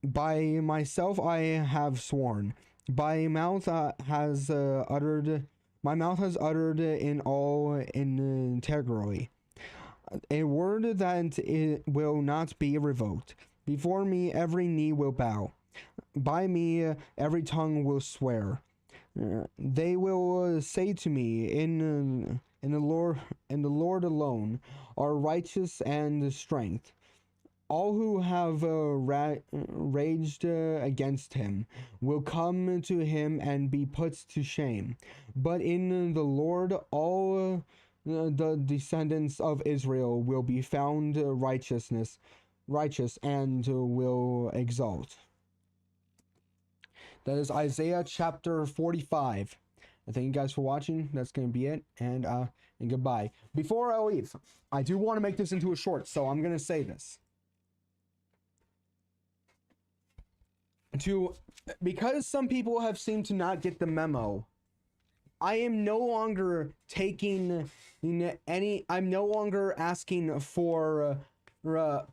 By myself I have sworn. By mouth has uttered. My mouth has uttered in all integrity a word that it will not be revoked. Before me every knee will bow. By me every tongue will swear. They will say to me, in the Lord alone are righteous and strength. All who have raged against him will come to him and be put to shame. But in the Lord all the descendants of Israel will be found righteous and will exalt. That is Isaiah chapter 45. I thank you guys for watching. That's going to be it. And goodbye. Before I leave, I do want to make this into a short, so I'm going to say this. Because some people have seemed to not get the memo, I am no longer taking I'm no longer asking for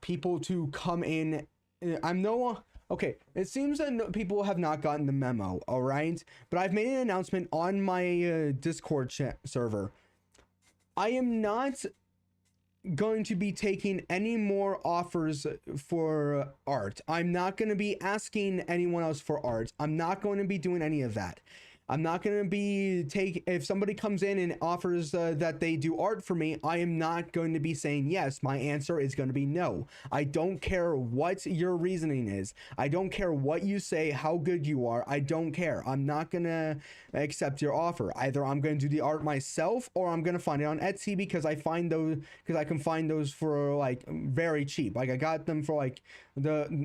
people to come in. Okay, it seems that people have not gotten the memo, all right? But I've made an announcement on my Discord server. I am not going to be taking any more offers for art. I'm not going to be asking anyone else for art. I'm not going to be doing any of that. I'm not going to be if somebody comes in and offers that they do art for me, I am not going to be saying yes. My answer is going to be no. I don't care what your reasoning is. I don't care what you say, how good you are. I don't care. I'm not going to accept your offer. Either I'm going to do the art myself or I'm going to find it on Etsy because I can find those for like very cheap. Like I got them for like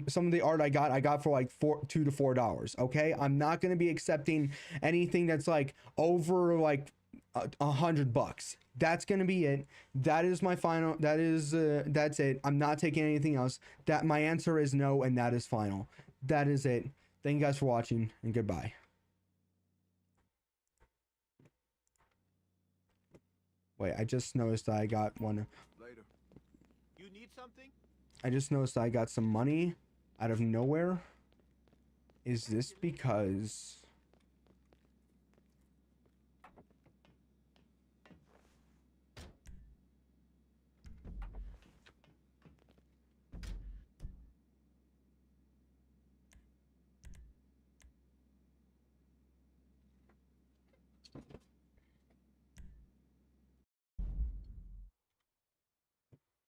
some of the art I got for like $2 to $4. Okay, I'm not going to be accepting anything that's like over like $100. That's gonna be it. That is my final. That's it. I'm not taking anything else. That my answer is no, and that is final. That is it. Thank you guys for watching, and goodbye. Wait, I just noticed I got one. Later. You need something? I just noticed I got some money out of nowhere. Is this because...